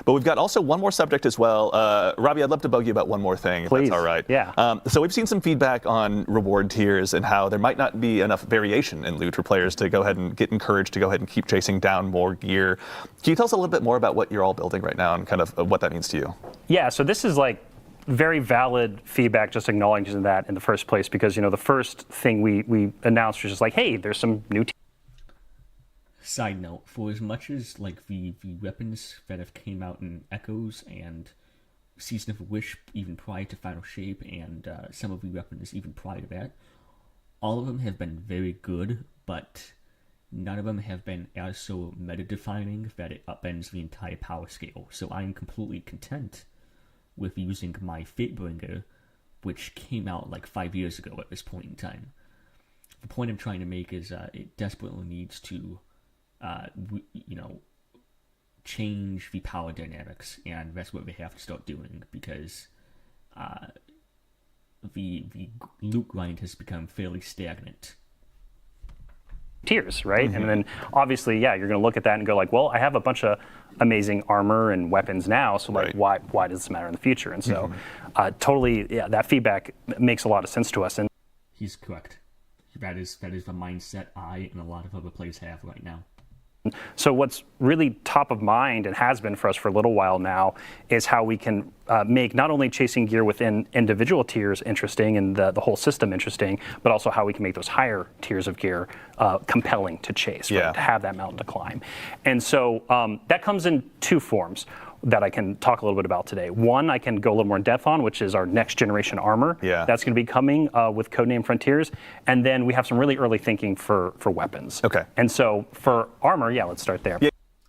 B: But we've got also one more subject as well. Robbie, I'd love to bug you about one more thing,
G: Please.
B: if that's all right.
G: Yeah.
B: So we've seen some feedback on reward tiers and how there might not be enough variation in loot for players to go ahead and get encouraged to go ahead and keep chasing down more gear. Can you tell us a little bit more about what you're all building right now and kind of what that means to you?
G: Yeah, so this is like very valid feedback, just acknowledging that in the first place, because the first thing we announced was just like, hey, there's some new
A: Side note, for as much as like the weapons that have came out in Echoes and Season of Wish even prior to Final Shape, and some of the weapons even prior to that, all of them have been very good, but none of them have been as so meta-defining that it upends the entire power scale. So I am completely content with using my Fatebringer, which came out like 5 years ago at this point in time. The point I'm trying to make is it desperately needs to, change the power dynamics, and that's what they have to start doing, because the loot grind has become fairly stagnant.
G: Tiers, right? And then obviously, you're going to look at that and go like, well, I have a bunch of amazing armor and weapons now, so like, why does this matter in the future? And so, totally, that feedback makes a lot of sense to us. And
A: he's correct. That is the mindset I and a lot of other players have right now.
G: So what's really top of mind and has been for us for a little while now is how we can make not only chasing gear within individual tiers interesting and the whole system interesting, but also how we can make those higher tiers of gear compelling to chase, right? To have that mountain to climb. And so that comes in two forms that I can talk a little bit about today. One, I can go a little more in depth on, which is our next generation armor. That's going to be coming with Codename Frontiers. And then we have some really early thinking for weapons.
B: Okay.
G: And so for armor, let's start there.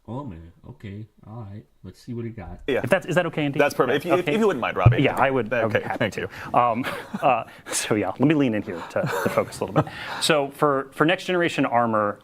A: Armor. Okay. All right. Let's see what he got.
B: Yeah.
G: Is that okay, Andy?
B: That's perfect.
G: Yeah,
B: If you wouldn't mind, Robbie.
G: Yeah, I would.
B: Okay,
G: Be happy
B: thank
G: to.
B: you.
G: So yeah, let me lean in here to focus a little bit. So for next generation armor,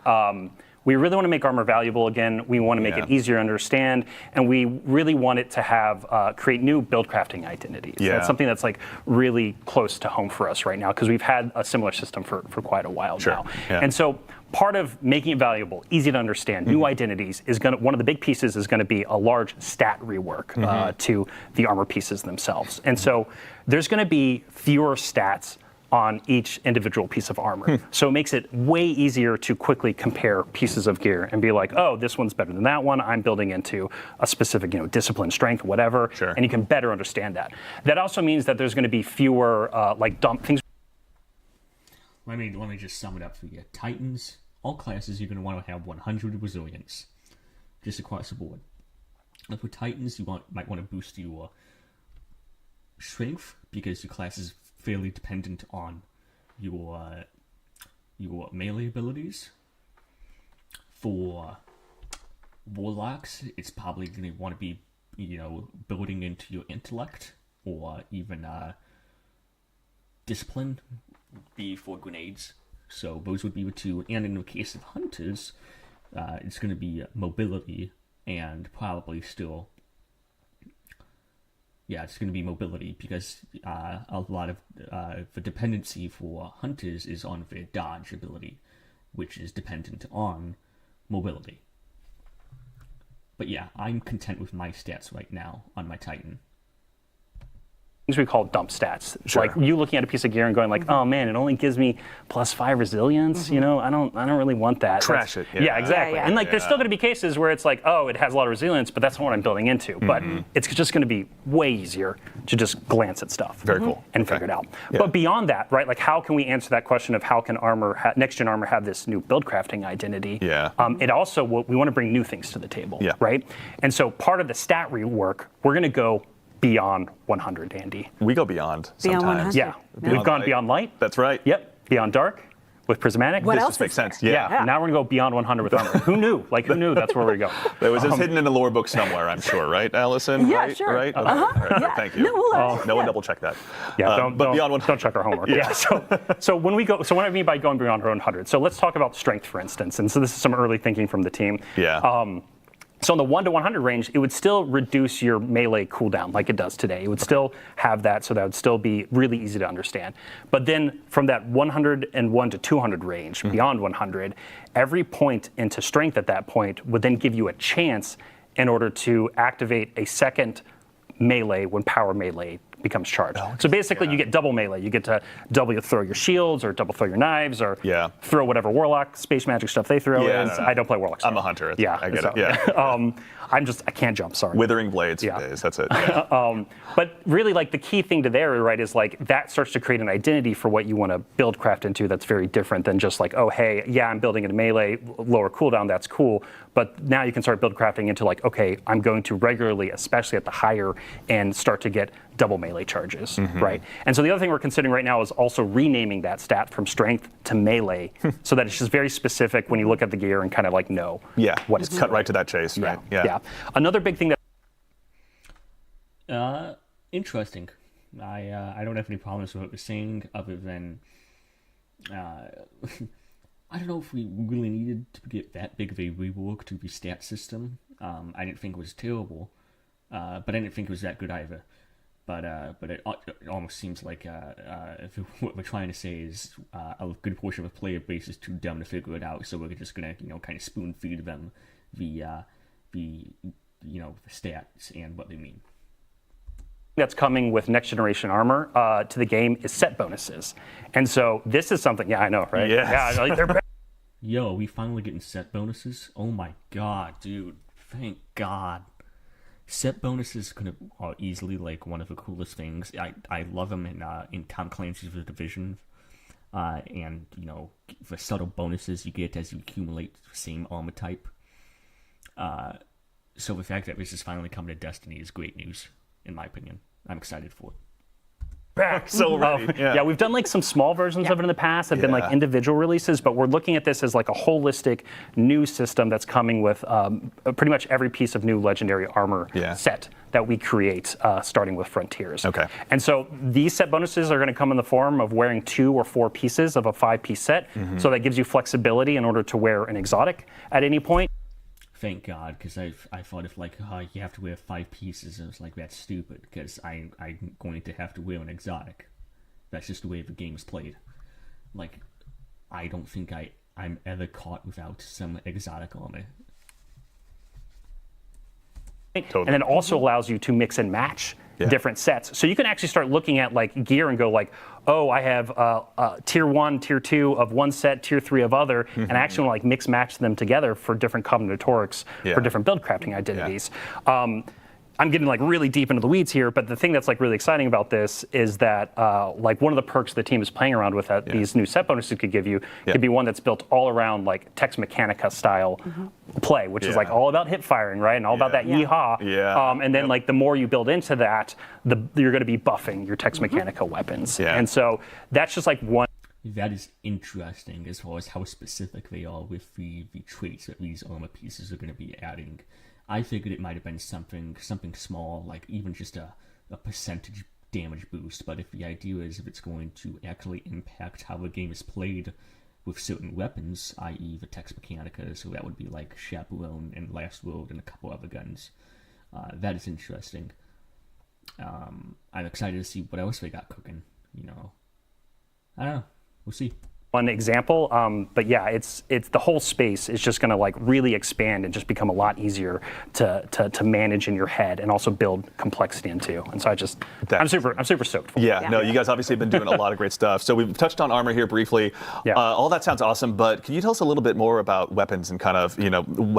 G: we really want to make armor valuable again. We want to make it easier to understand, and we really want it to have create new build crafting identities.
B: Yeah.
G: That's something that's like really close to home for us right now because we've had a similar system for quite a while now.
B: Yeah.
G: And so part of making it valuable, easy to understand, new identities is going to, one of the big pieces is going to be a large stat rework to the armor pieces themselves. And so there's going to be fewer stats on each individual piece of armor. So it makes it way easier to quickly compare pieces of gear and be like, oh, this one's better than that one. I'm building into a specific, discipline, strength, whatever.
B: Sure.
G: And you can better understand that. That also means that there's going to be fewer like dump things.
A: Let me just sum it up for you. Titans, all classes, you're going to want to have 100 resilience, just across the board. But for Titans, you might want to boost your strength because your class is fairly dependent on your melee abilities. For Warlocks, it's probably going to want to be building into your intellect or even discipline. Be for grenades. So those would be the two. And in the case of Hunters, it's going to be mobility and probably still. Yeah, it's going to be mobility because a lot of the dependency for Hunters is on their dodge ability, which is dependent on mobility. But yeah, I'm content with my stats right now on my Titan.
G: Things we call dump stats.
B: Sure.
G: Like you looking at a piece of gear and going like, oh man, it only gives me +5 resilience. I don't really want that.
B: Trash it.
G: Yeah, exactly.
F: Yeah.
G: And like there's still going to be cases where it's like, oh, it has a lot of resilience, but that's not what I'm building into. But it's just going to be way easier to just glance at stuff.
B: Very cool.
G: And figure it out.
B: Yeah.
G: But beyond that, right? Like how can we answer that question of how can next gen armor have this new build crafting identity?
B: Yeah.
G: It also we want to bring new things to the table.
B: Yeah.
G: Right. And so part of the stat rework, we're going to go beyond 100, Andy.
B: We go beyond
F: Beyond
B: sometimes.
F: 100.
G: Yeah,
B: Beyond
G: we've gone
B: light.
G: beyond light.
B: That's right.
G: Yep, beyond dark with prismatic.
F: What
B: This
F: else
B: just makes
F: is there?
B: sense. Yeah.
G: Now we're gonna go beyond 100 with armor. Who knew? Who knew that's where we go?
B: It was just hidden in the lore book somewhere, I'm sure, right, Allison?
F: Yeah,
B: right?
F: sure.
B: Right? Okay. All right.
F: Yeah.
B: Thank you.
F: No, we'll
B: No one double check that.
G: Yeah,
B: but beyond 100.
G: don't check our homework. Yeah. So when we go, so what I mean by going beyond 100. So let's talk about strength, for instance. And so this is some early thinking from the team.
B: Yeah.
G: So in the 1 to 100 range, it would still reduce your melee cooldown like it does today. It would still have that, so that would still be really easy to understand. But then from that 101 to 200 range, beyond 100, every point into strength at that point would then give you a chance in order to activate a second melee when power melee becomes charged. So basically you get double melee. You get to double throw your shields or double throw your knives or throw whatever warlock, space magic stuff they throw in. I don't play warlocks.
B: I'm a hunter.
G: Yeah.
B: I get it. Yeah.
G: I can't jump, sorry.
B: Withering blades for days, that's it. Yeah.
G: But really like the key thing to there, right, is like that starts to create an identity for what you want to build craft into that's very different than just like, oh, hey, yeah, I'm building into melee, lower cooldown, that's cool. But now you can start build crafting into like, okay, I'm going to regularly, especially at the higher end, start to get double melee charges, right? And so the other thing we're considering right now is also renaming that stat from strength to melee so that it's just very specific when you look at the gear and kind of like know what it's
B: cut right to that chase, right?
G: Yeah. Another big thing
A: that interesting. I don't have any problems with what we're saying other than I don't know if we really needed to get that big of a rework to the stat system. I didn't think it was terrible, but I didn't think it was that good either. But it almost seems like if what we're trying to say is a good portion of the player base is too dumb to figure it out, so we're just gonna kind of spoon feed them the stats and what they mean.
G: That's coming with next generation armor to the game is set bonuses, and so this is something. Yeah, I know, right?
B: Yes.
G: Yeah, like they're.
A: Yo, we finally getting set bonuses. Oh my god, dude! Thank God. Set bonuses are easily like one of the coolest things. I love them in Tom Clancy's The Division, and the subtle bonuses you get as you accumulate the same armor type. So the fact that this is finally coming to Destiny is great news, in my opinion. I'm excited for it.
G: back.
B: So ready.
G: Yeah, we've done like some small versions of it in the past. Have been like individual releases, but we're looking at this as like a holistic new system that's coming with pretty much every piece of new legendary armor set that we create, starting with Frontiers.
B: Okay.
G: And so these set bonuses are going to come in the form of wearing 2 or 4 pieces of a 5-piece set. So that gives you flexibility in order to wear an exotic at any point.
A: Thank God, because I thought if like you have to wear 5 pieces, I was like, that's stupid, because I'm going to have to wear an exotic. That's just the way the game is played. Like, I don't think I'm ever caught without some exotic armor.
B: Totally.
G: And then also allows you to mix and match different sets. So you can actually start looking at like gear and go like, oh, I have tier 1, tier 2 of one set, tier 3 of other, and I actually want to like mix match them together for different combinatorics, for different build crafting identities. I'm getting like really deep into the weeds here, but the thing that's like really exciting about this is that like one of the perks the team is playing around with that these new set bonuses could give you could be one that's built all around like Tex Mechanica style play, which is like all about hip firing, right? And all about that yeehaw. And then like the more you build into that, you're going to be buffing your Tex Mechanica weapons. And so that's just like one.
A: That is interesting as far as how specific they are with the traits that these armor pieces are going to be adding. I figured it might have been something small, like even just a percentage damage boost. But if the idea is if it's going to actually impact how the game is played with certain weapons, i.e. the Tex Mechanica, so that would be like Chaperone and Last World and a couple other guns, that is interesting. I'm excited to see what else they got cooking. I don't know. We'll see.
G: One example, but yeah, it's the whole space is just going to like really expand and just become a lot easier to manage in your head and also build complexity into. And so I'm super stoked for it.
B: No, you guys obviously have been doing a lot of great stuff. So we've touched on armor here briefly. All that sounds awesome, but can you tell us a little bit more about weapons and kind of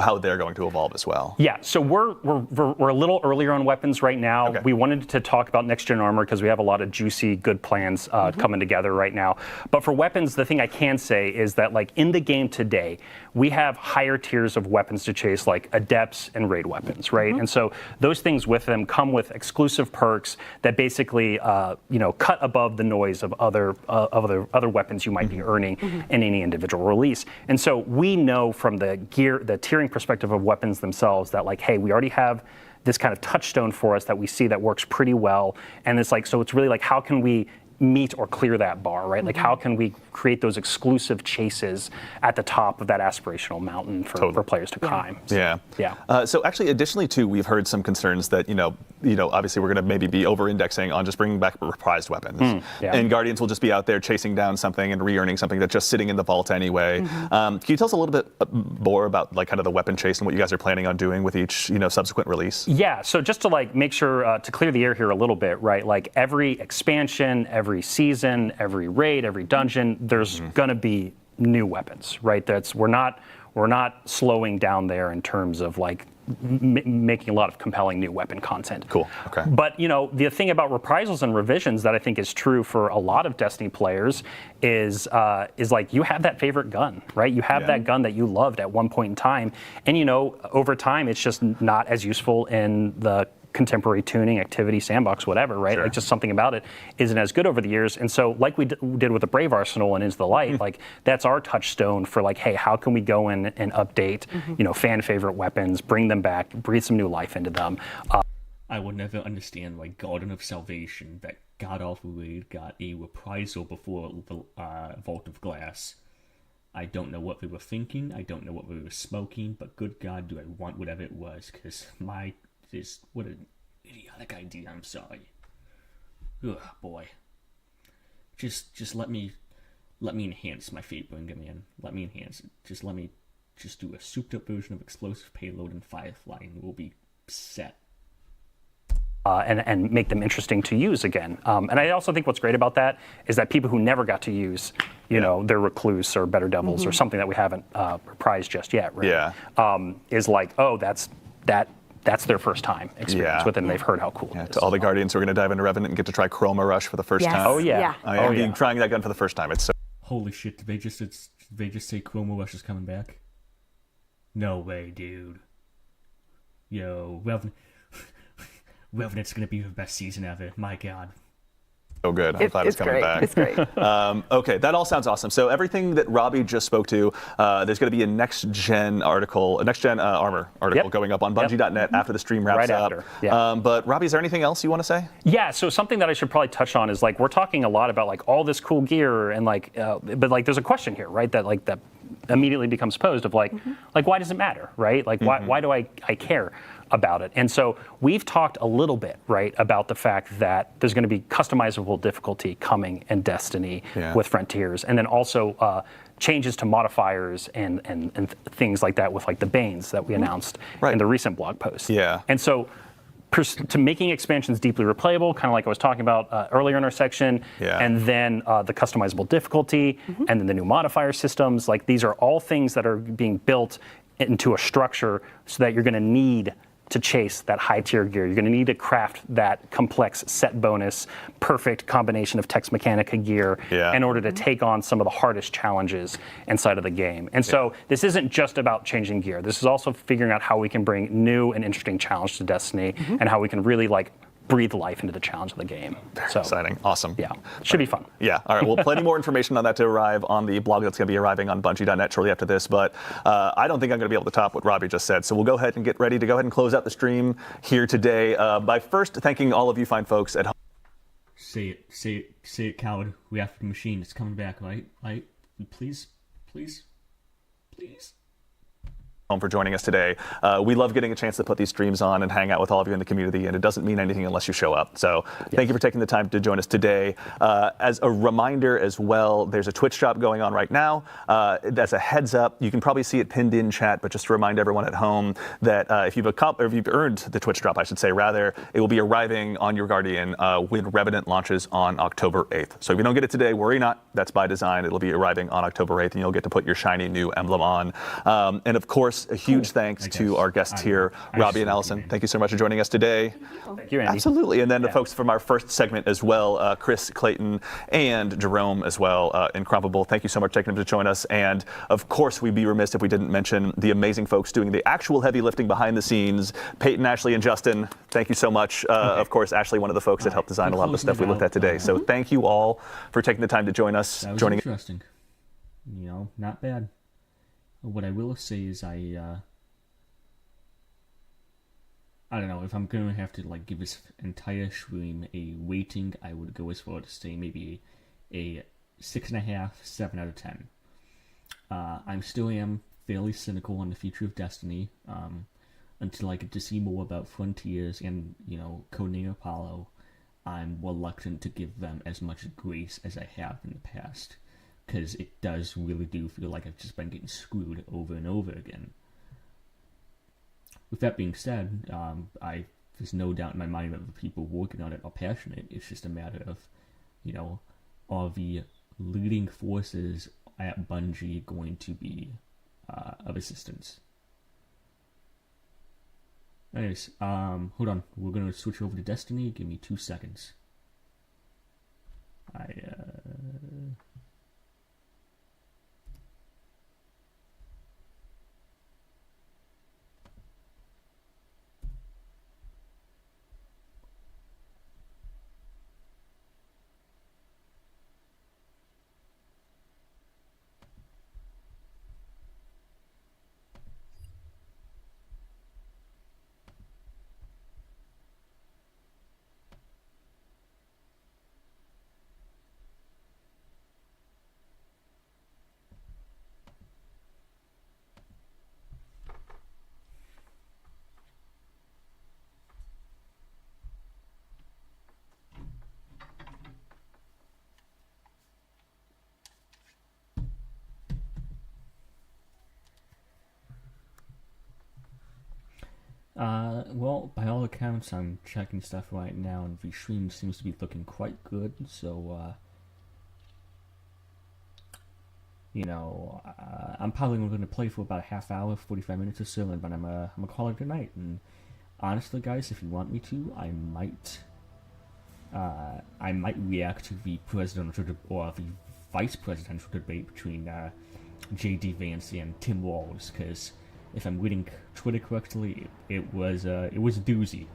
B: how they're going to evolve as well?
G: Yeah, so we're a little earlier on weapons right now. We wanted to talk about next gen armor because we have a lot of juicy, good plans coming together right now. But for weapons, the thing I can say is that like in the game today, we have higher tiers of weapons to chase, like adepts and raid weapons, right? And so those things with them come with exclusive perks that basically cut above the noise of other weapons you might be earning in any individual release. And so we know from the tiering perspective of weapons themselves that like, hey, we already have this kind of touchstone for us that we see that works pretty well. And it's like, so it's really like, how can we meet or clear that bar, right? Like how can we create those exclusive chases at the top of that aspirational mountain for players to climb?
B: So actually, additionally too, we've heard some concerns that obviously we're going to maybe be over-indexing on just bringing back reprised weapons, and Guardians will just be out there chasing down something and re-earning something that's just sitting in the vault anyway. Can you tell us a little bit more about like kind of the weapon chase and what you guys are planning on doing with each subsequent release?
G: Yeah. So just to like make sure to clear the air here a little bit, right? Like every expansion, every season, every raid, every dungeon, there's gonna be new weapons, right? We're not slowing down there in terms of like making a lot of compelling new weapon content.
B: Cool. Okay.
G: But the thing about reprisals and revisions that I think is true for a lot of Destiny players is like you have that favorite gun, right? You have that gun that you loved at one point in time, and over time it's just not as useful in the contemporary tuning, activity, sandbox, whatever, right? Like just something about it isn't as good over the years. And so like we did with the Brave Arsenal and Into the Light, like that's our touchstone for like, hey, how can we go in and update, fan favorite weapons, bring them back, breathe some new life into them.
A: I would never understand like Garden of Salvation, that god-awful raid got a reprisal before the Vault of Glass. I don't know what they were thinking, I don't know what they were smoking, but good God, do I want whatever it was, because what an idiotic idea, I'm sorry. Ugh, boy. Just let me enhance my Fate Bringer, man. Let me enhance it. Let me do a souped up version of Explosive Payload and Firefly, and we'll be set.
G: And make them interesting to use again. And I also think what's great about that is that people who never got to use, their Recluse or Better Devils or something that we haven't reprised just yet, right? Is like, oh, that's their first time experience with it, and they've heard how cool it is.
B: To all the Guardians who are going to dive into Revenant and get to try Chroma Rush for the first time.
G: Oh, yeah.
B: I am trying that gun for the first time. It's so...
A: Holy shit, did they just say Chroma Rush is coming back? No way, dude. Yo, Revenant's going to be the best season ever. My God.
B: Oh, good. I'm glad it's coming
F: great.
B: back.
F: It's great.
B: Okay, that all sounds awesome. So everything that Robbie just spoke to, there's going to be a next-gen article, a next-gen armor article going up on Bungie.net after the stream wraps up.
G: After. Yeah.
B: But Robbie, is there anything else you want to say?
G: Yeah. So something that I should probably touch on is like we're talking a lot about like all this cool gear and like, but like there's a question here, right? That immediately becomes posed of like why does it matter, right? Like why do I care about it? And so we've talked a little bit, right, about the fact that there's going to be customizable difficulty coming in Destiny with Frontiers, and then also changes to modifiers and things like that with like the Banes that we announced in the recent blog post.
B: Yeah.
G: And so to making expansions deeply replayable, kind of like I was talking about earlier in our section, and then the customizable difficulty, and then the new modifier systems, like these are all things that are being built into a structure so that you're going to need to chase that high tier gear. You're going to need to craft that complex set bonus, perfect combination of Tex Mechanica gear in order to take on some of the hardest challenges inside of the game. And so this isn't just about changing gear. This is also figuring out how we can bring new and interesting challenge to Destiny and how we can really like breathe life into the challenge of the game.
B: So exciting. Awesome.
G: Yeah. Should be fun.
B: Yeah. All right. Well, plenty more information on that to arrive on the blog that's going to be arriving on Bungie.net shortly after this. But I don't think I'm going to be able to top what Robbie just said. So we'll go ahead and get ready to go ahead and close out the stream here today by first thanking all of you fine folks at home.
A: Say it, coward. We have the machine. It's coming back, right? Please.
B: For joining us today. We love getting a chance to put these streams on and hang out with all of you in the community, and it doesn't mean anything unless you show up. So thank you for taking the time to join us today. As a reminder as well, there's a Twitch drop going on right now. That's a heads up. You can probably see it pinned in chat, but just to remind everyone at home that if you've earned the Twitch drop, I should say, rather, it will be arriving on your Guardian when Revenant launches on October 8th. So if you don't get it today, worry not. That's by design. It'll be arriving on October 8th, and you'll get to put your shiny new emblem on. And of course, a huge thanks to our guests here, Robbie and Allison. Thank you so much for joining us today.
G: Thank you, Andy.
B: Absolutely. And then the folks from our first segment as well, Chris, Clayton, and Jerome as well, Incredible. Thank you so much for taking them to join us. And of course, we'd be remiss if we didn't mention the amazing folks doing the actual heavy lifting behind the scenes, Peyton, Ashley, and Justin. Thank you so much. Of course, Ashley, one of the folks that helped design a lot of the stuff we looked at today. So thank you all for taking the time to join us.
A: That was interesting. Not bad. What I will say is I don't know, if I'm going to have to like give this entire stream a weighting, I would go as far to say maybe a 6.5, 7 out of 10. I still am fairly cynical on the future of Destiny until I get to see more about Frontiers and, Codename Apollo. I'm reluctant to give them as much grace as I have in the past, because it does really do feel like I've just been getting screwed over and over again. With that being said, there's no doubt in my mind that the people working on it are passionate. It's just a matter of, are the leading forces at Bungie going to be of assistance? Anyways, hold on. We're going to switch over to Destiny. Give me 2 seconds. Well, by all accounts, I'm checking stuff right now, and the stream seems to be looking quite good, so, I'm probably going to play for about a half hour, 45 minutes or so, and then I'm gonna call it a night. And honestly, guys, if you want me to, I might react to the presidential or the vice presidential debate between J.D. Vance and Tim Walz, because if I'm reading Twitter correctly, it was a doozy.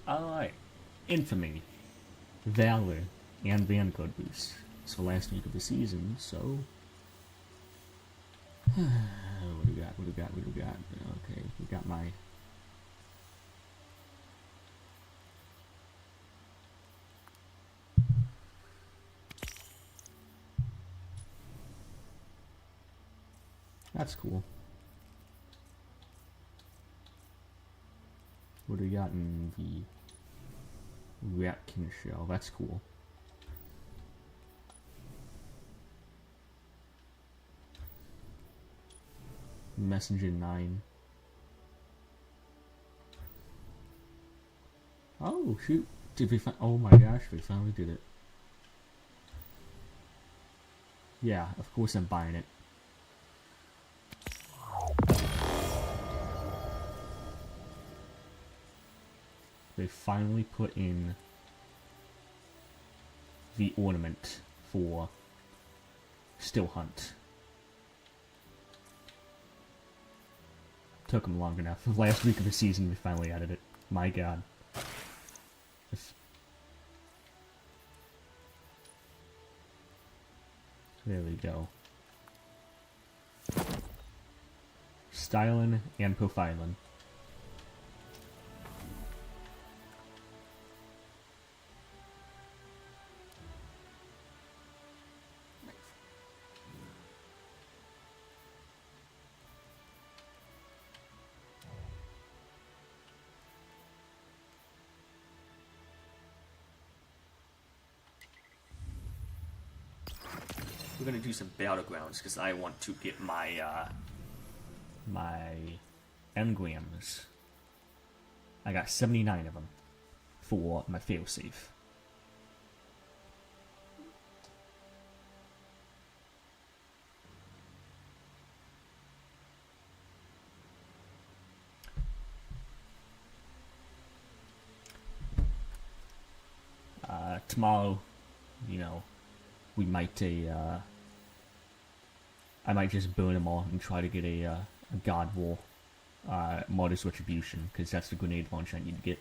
A: Alright. Infamy, Valor, and Vanguard boost. It's the last week of the season, so... what do we got? Okay, we got my... That's cool. What do we got in the Ratkin shell? That's cool. Messenger 9. Oh shoot! Did we find? Oh my gosh, we finally did it. Yeah, of course I'm buying it. They finally put in the ornament for Still Hunt. Took them long enough. The last week of the season we finally added it. My god. There we go. Styling and profiling. We're gonna do some battlegrounds because I want to get my my engrams. I got 79 of them for my failsafe. Tomorrow, you know, we might I might just burn them all and try to get a God War Martyr's Retribution, because that's the grenade launch I need to get.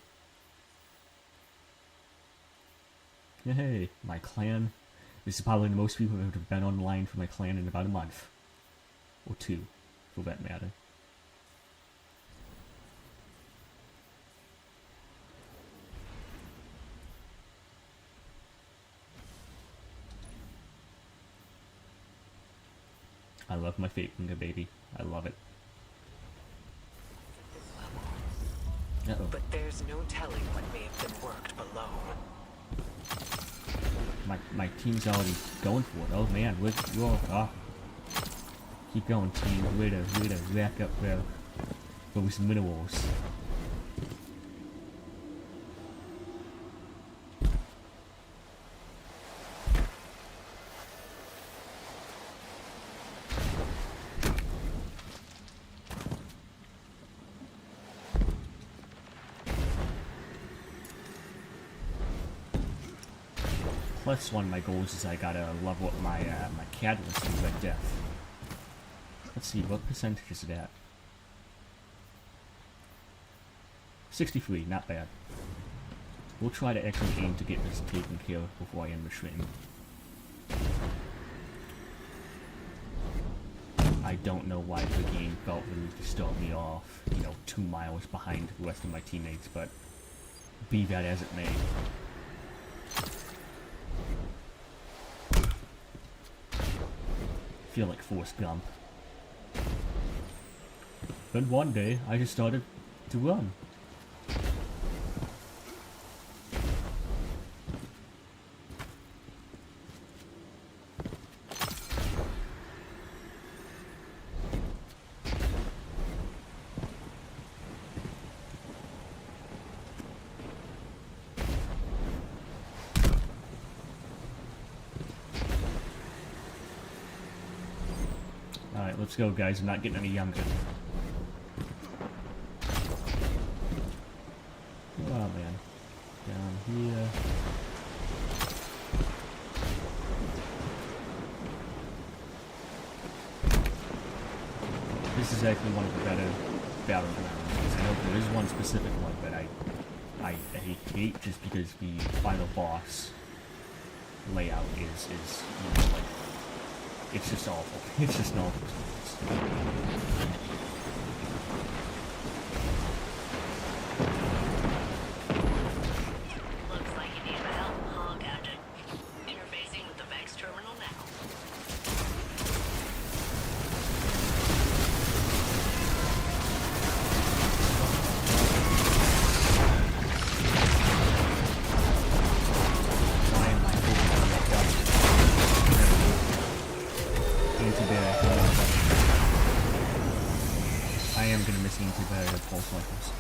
A: Hey, my clan. This is probably the most people that have been online for my clan in about a month. Or 2, for that matter. I love my Fate Finger, baby. I love it. Uh-oh.
H: But there's no telling what may have been worked below.
A: My team's already going for it. Oh man, we're off. Keep going, team. Way to rack up those minerals. Plus one of my goals is I gotta level up my my catalyst in Red Death. Let's see, what percentage is it at? 63, not bad. We'll try to actually aim to get this taken care of before I end the stream. I don't know why the game felt the need to start me off, you know, 2 miles behind the rest of my teammates, but be that as it may. Feel like Forrest Gump. Then one day, I just started to run. Alright, let's go, guys. I'm not getting any younger. Oh, man. Down here. This is actually one of the better battlegrounds. I know there is one specific one that I I hate just because the final boss layout is like, it's just awful. It's just an awful experience. I am going to miss anti-barrier pulse rifles.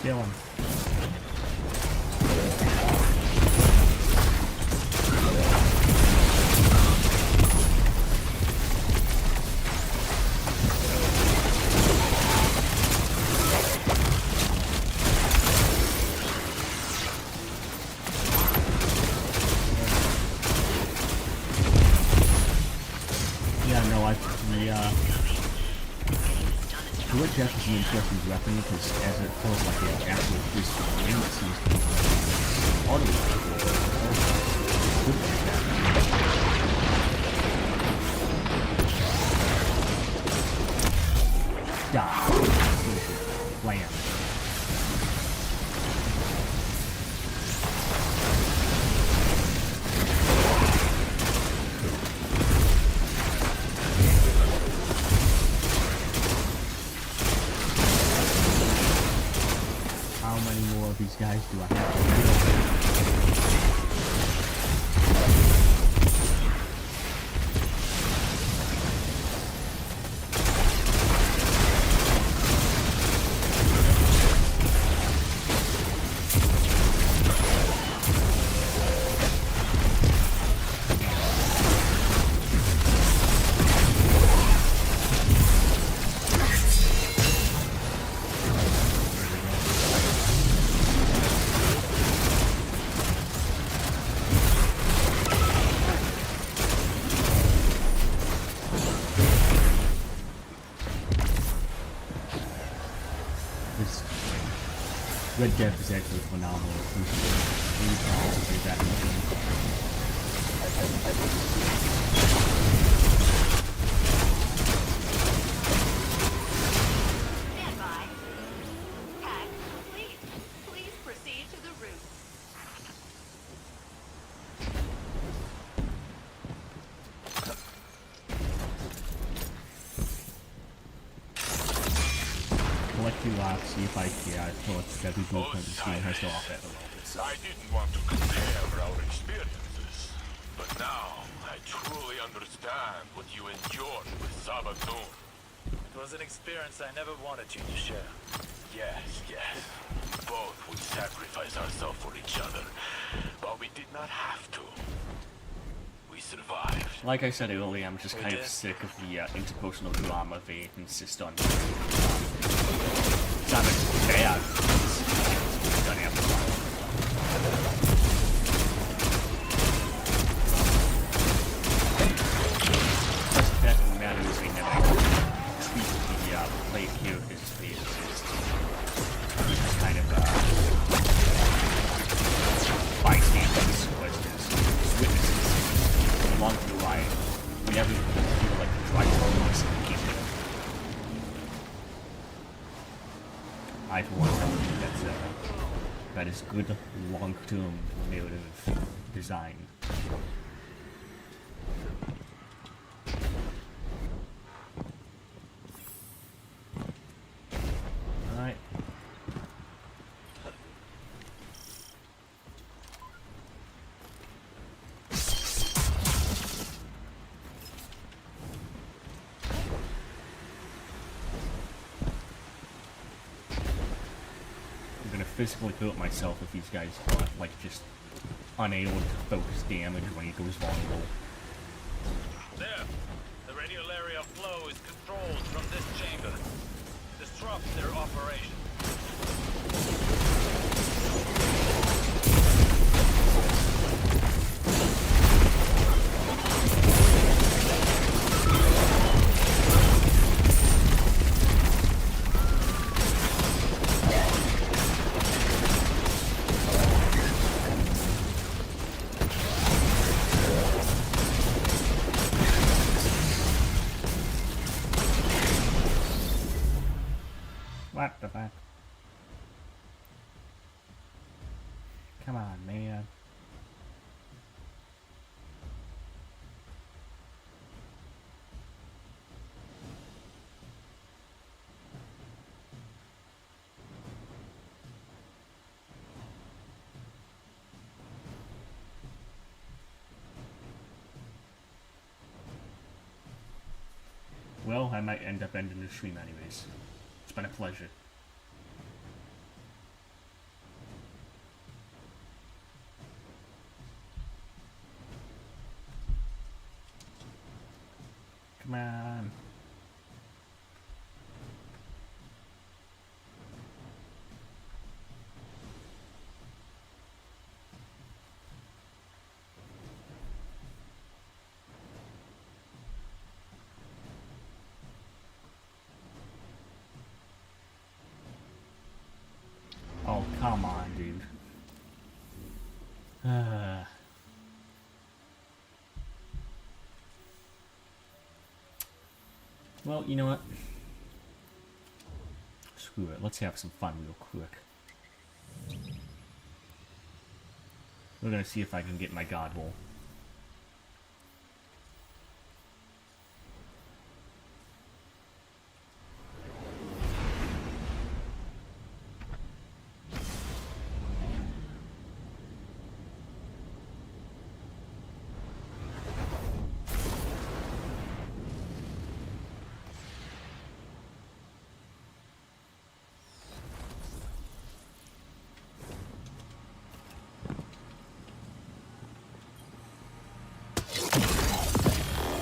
A: Kill him. Yeah, no, Bullet Jeff is an interesting weapon because as it feels like an actual physical wing, it seems to be auto good like that. Die. Land. How many more of these guys do I have to kill? Red Death is actually phenomenal.
I: Standby. Pack complete. Please proceed to the route.
A: Collect few lots, see if I can collect every blueprint and see what has to offer.
J: I didn't want to compare our experiences, but now I truly understand what you endured with Sabaton.
K: It was an experience I never wanted you to share.
J: Yes. Both would sacrifice ourselves for each other, but we did not have to. We survived.
A: Like I said earlier, I'm just kind of sick of the interpersonal drama they insist on. It's not bad. It's done after a while. The fact of the matter is they never treat the play characters as they exist. It's kind of bystanders, witnesses. Along the line, we never feel like the right moments in the game. I for one think that is good long-term narrative design. Alright. physically hurt myself if these guys are, like, just unable to focus damage when he goes vulnerable.
K: There! The radial area flow is controlled from this chamber. Disrupt their operation.
A: What the fuck? Come on, man. Well, I might end up ending the stream anyways. It's been a pleasure. Come on. Oh, come on, dude. Well, you know what? Screw it. Let's have some fun real quick. We're gonna see if I can get my God Roll.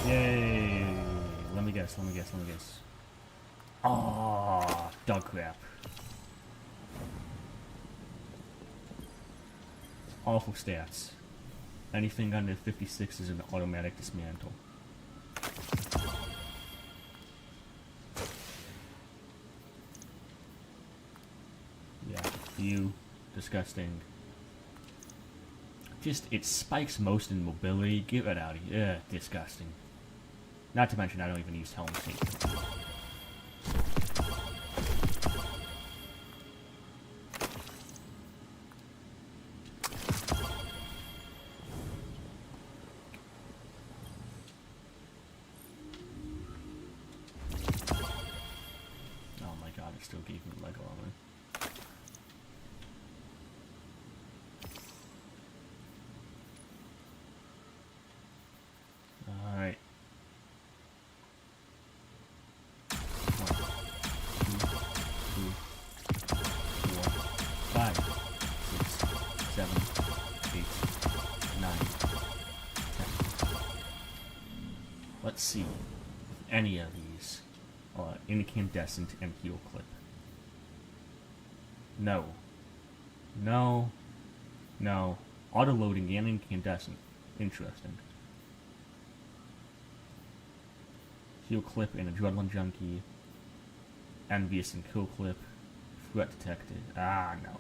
A: Yay! Let me guess. Oh, dog crap. Awful stats. Anything under 56 is an automatic dismantle. Yeah, you. Disgusting. Just, it spikes most in mobility. Get it out of here. Ugh, disgusting. Not to mention, I don't even use helm safety. Oh my god, it still gave me Lego armor. Alright. 1, 2, 3, 4, 5, 6, 7, 8, 9, 10. Let's see if any of these are incandescent and heal clip. No. No. No. Auto-loading and incandescent. Interesting. Heal clip and adrenaline junkie. Envious and kill clip. Threat detected. Ah, no.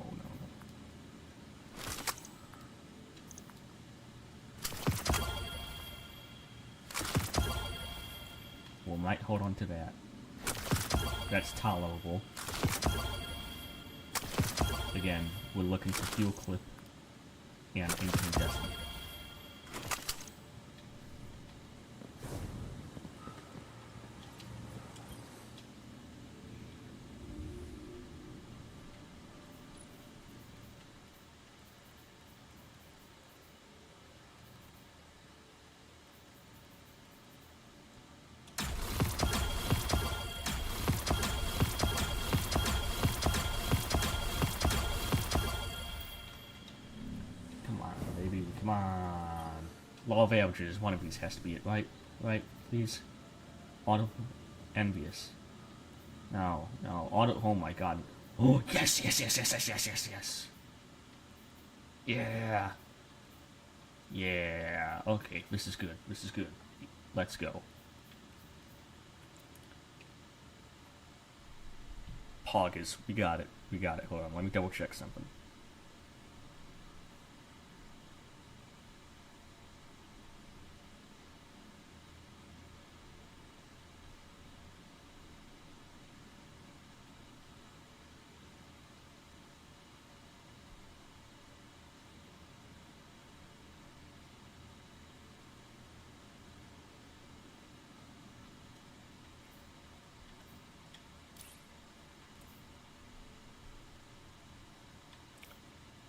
A: We might hold on to that. That's tolerable. Again, we're looking for fuel clip and incandescent. Law of averages. One of these has to be it, right? Right, please. Auto envious. No, no. Auto. Oh my god. Oh yes, yes, yes, yes, yes, yes, yes, yes. Yeah. Yeah. Okay, this is good. This is good. Let's go. Poggers. We got it. We got it. Hold on. Let me double check something.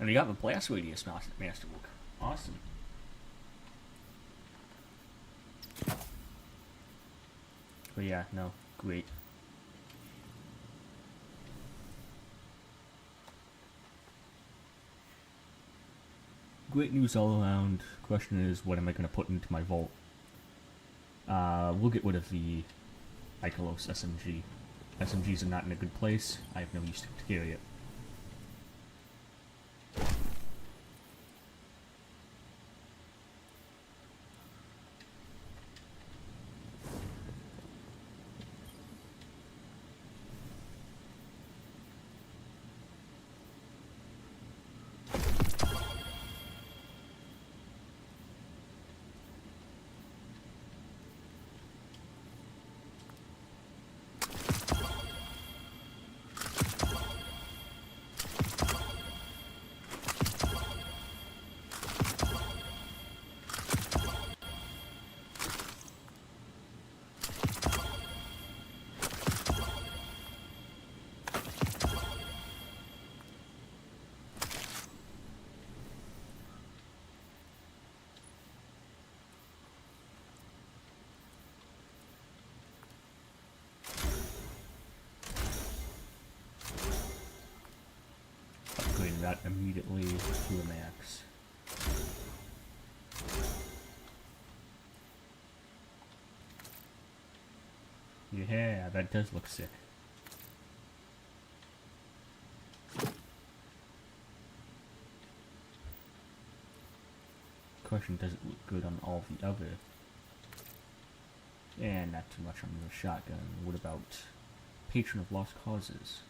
A: And you got the blast radius masterwork. Awesome. But yeah, no, great. Great news all around. Question is, what am I going to put into my vault? We'll get rid of the Ikelos SMG. SMGs are not in a good place. I have no use to carry it. That immediately to the max. Yeah, that does look sick. Question, does it look good on all the other? And not too much on the shotgun. What about Patron of Lost Causes?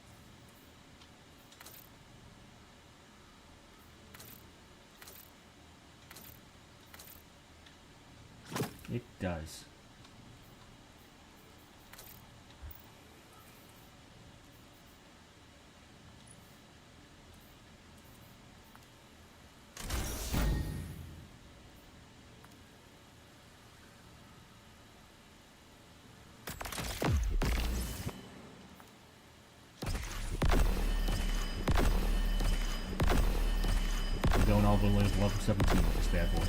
A: It does. We're going all the way to level 17 with this bad boy.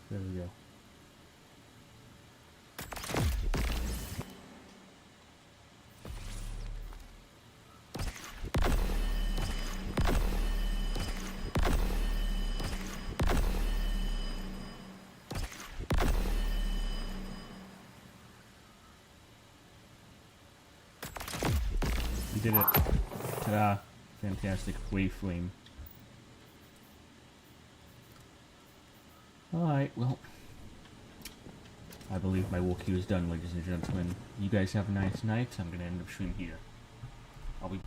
A: There we go. We did it. Ta-da. Fantastic wave flame. Alright, well, I believe my walkthrough is done, ladies and gentlemen. You guys have a nice night. I'm going to end up stream here. I'll be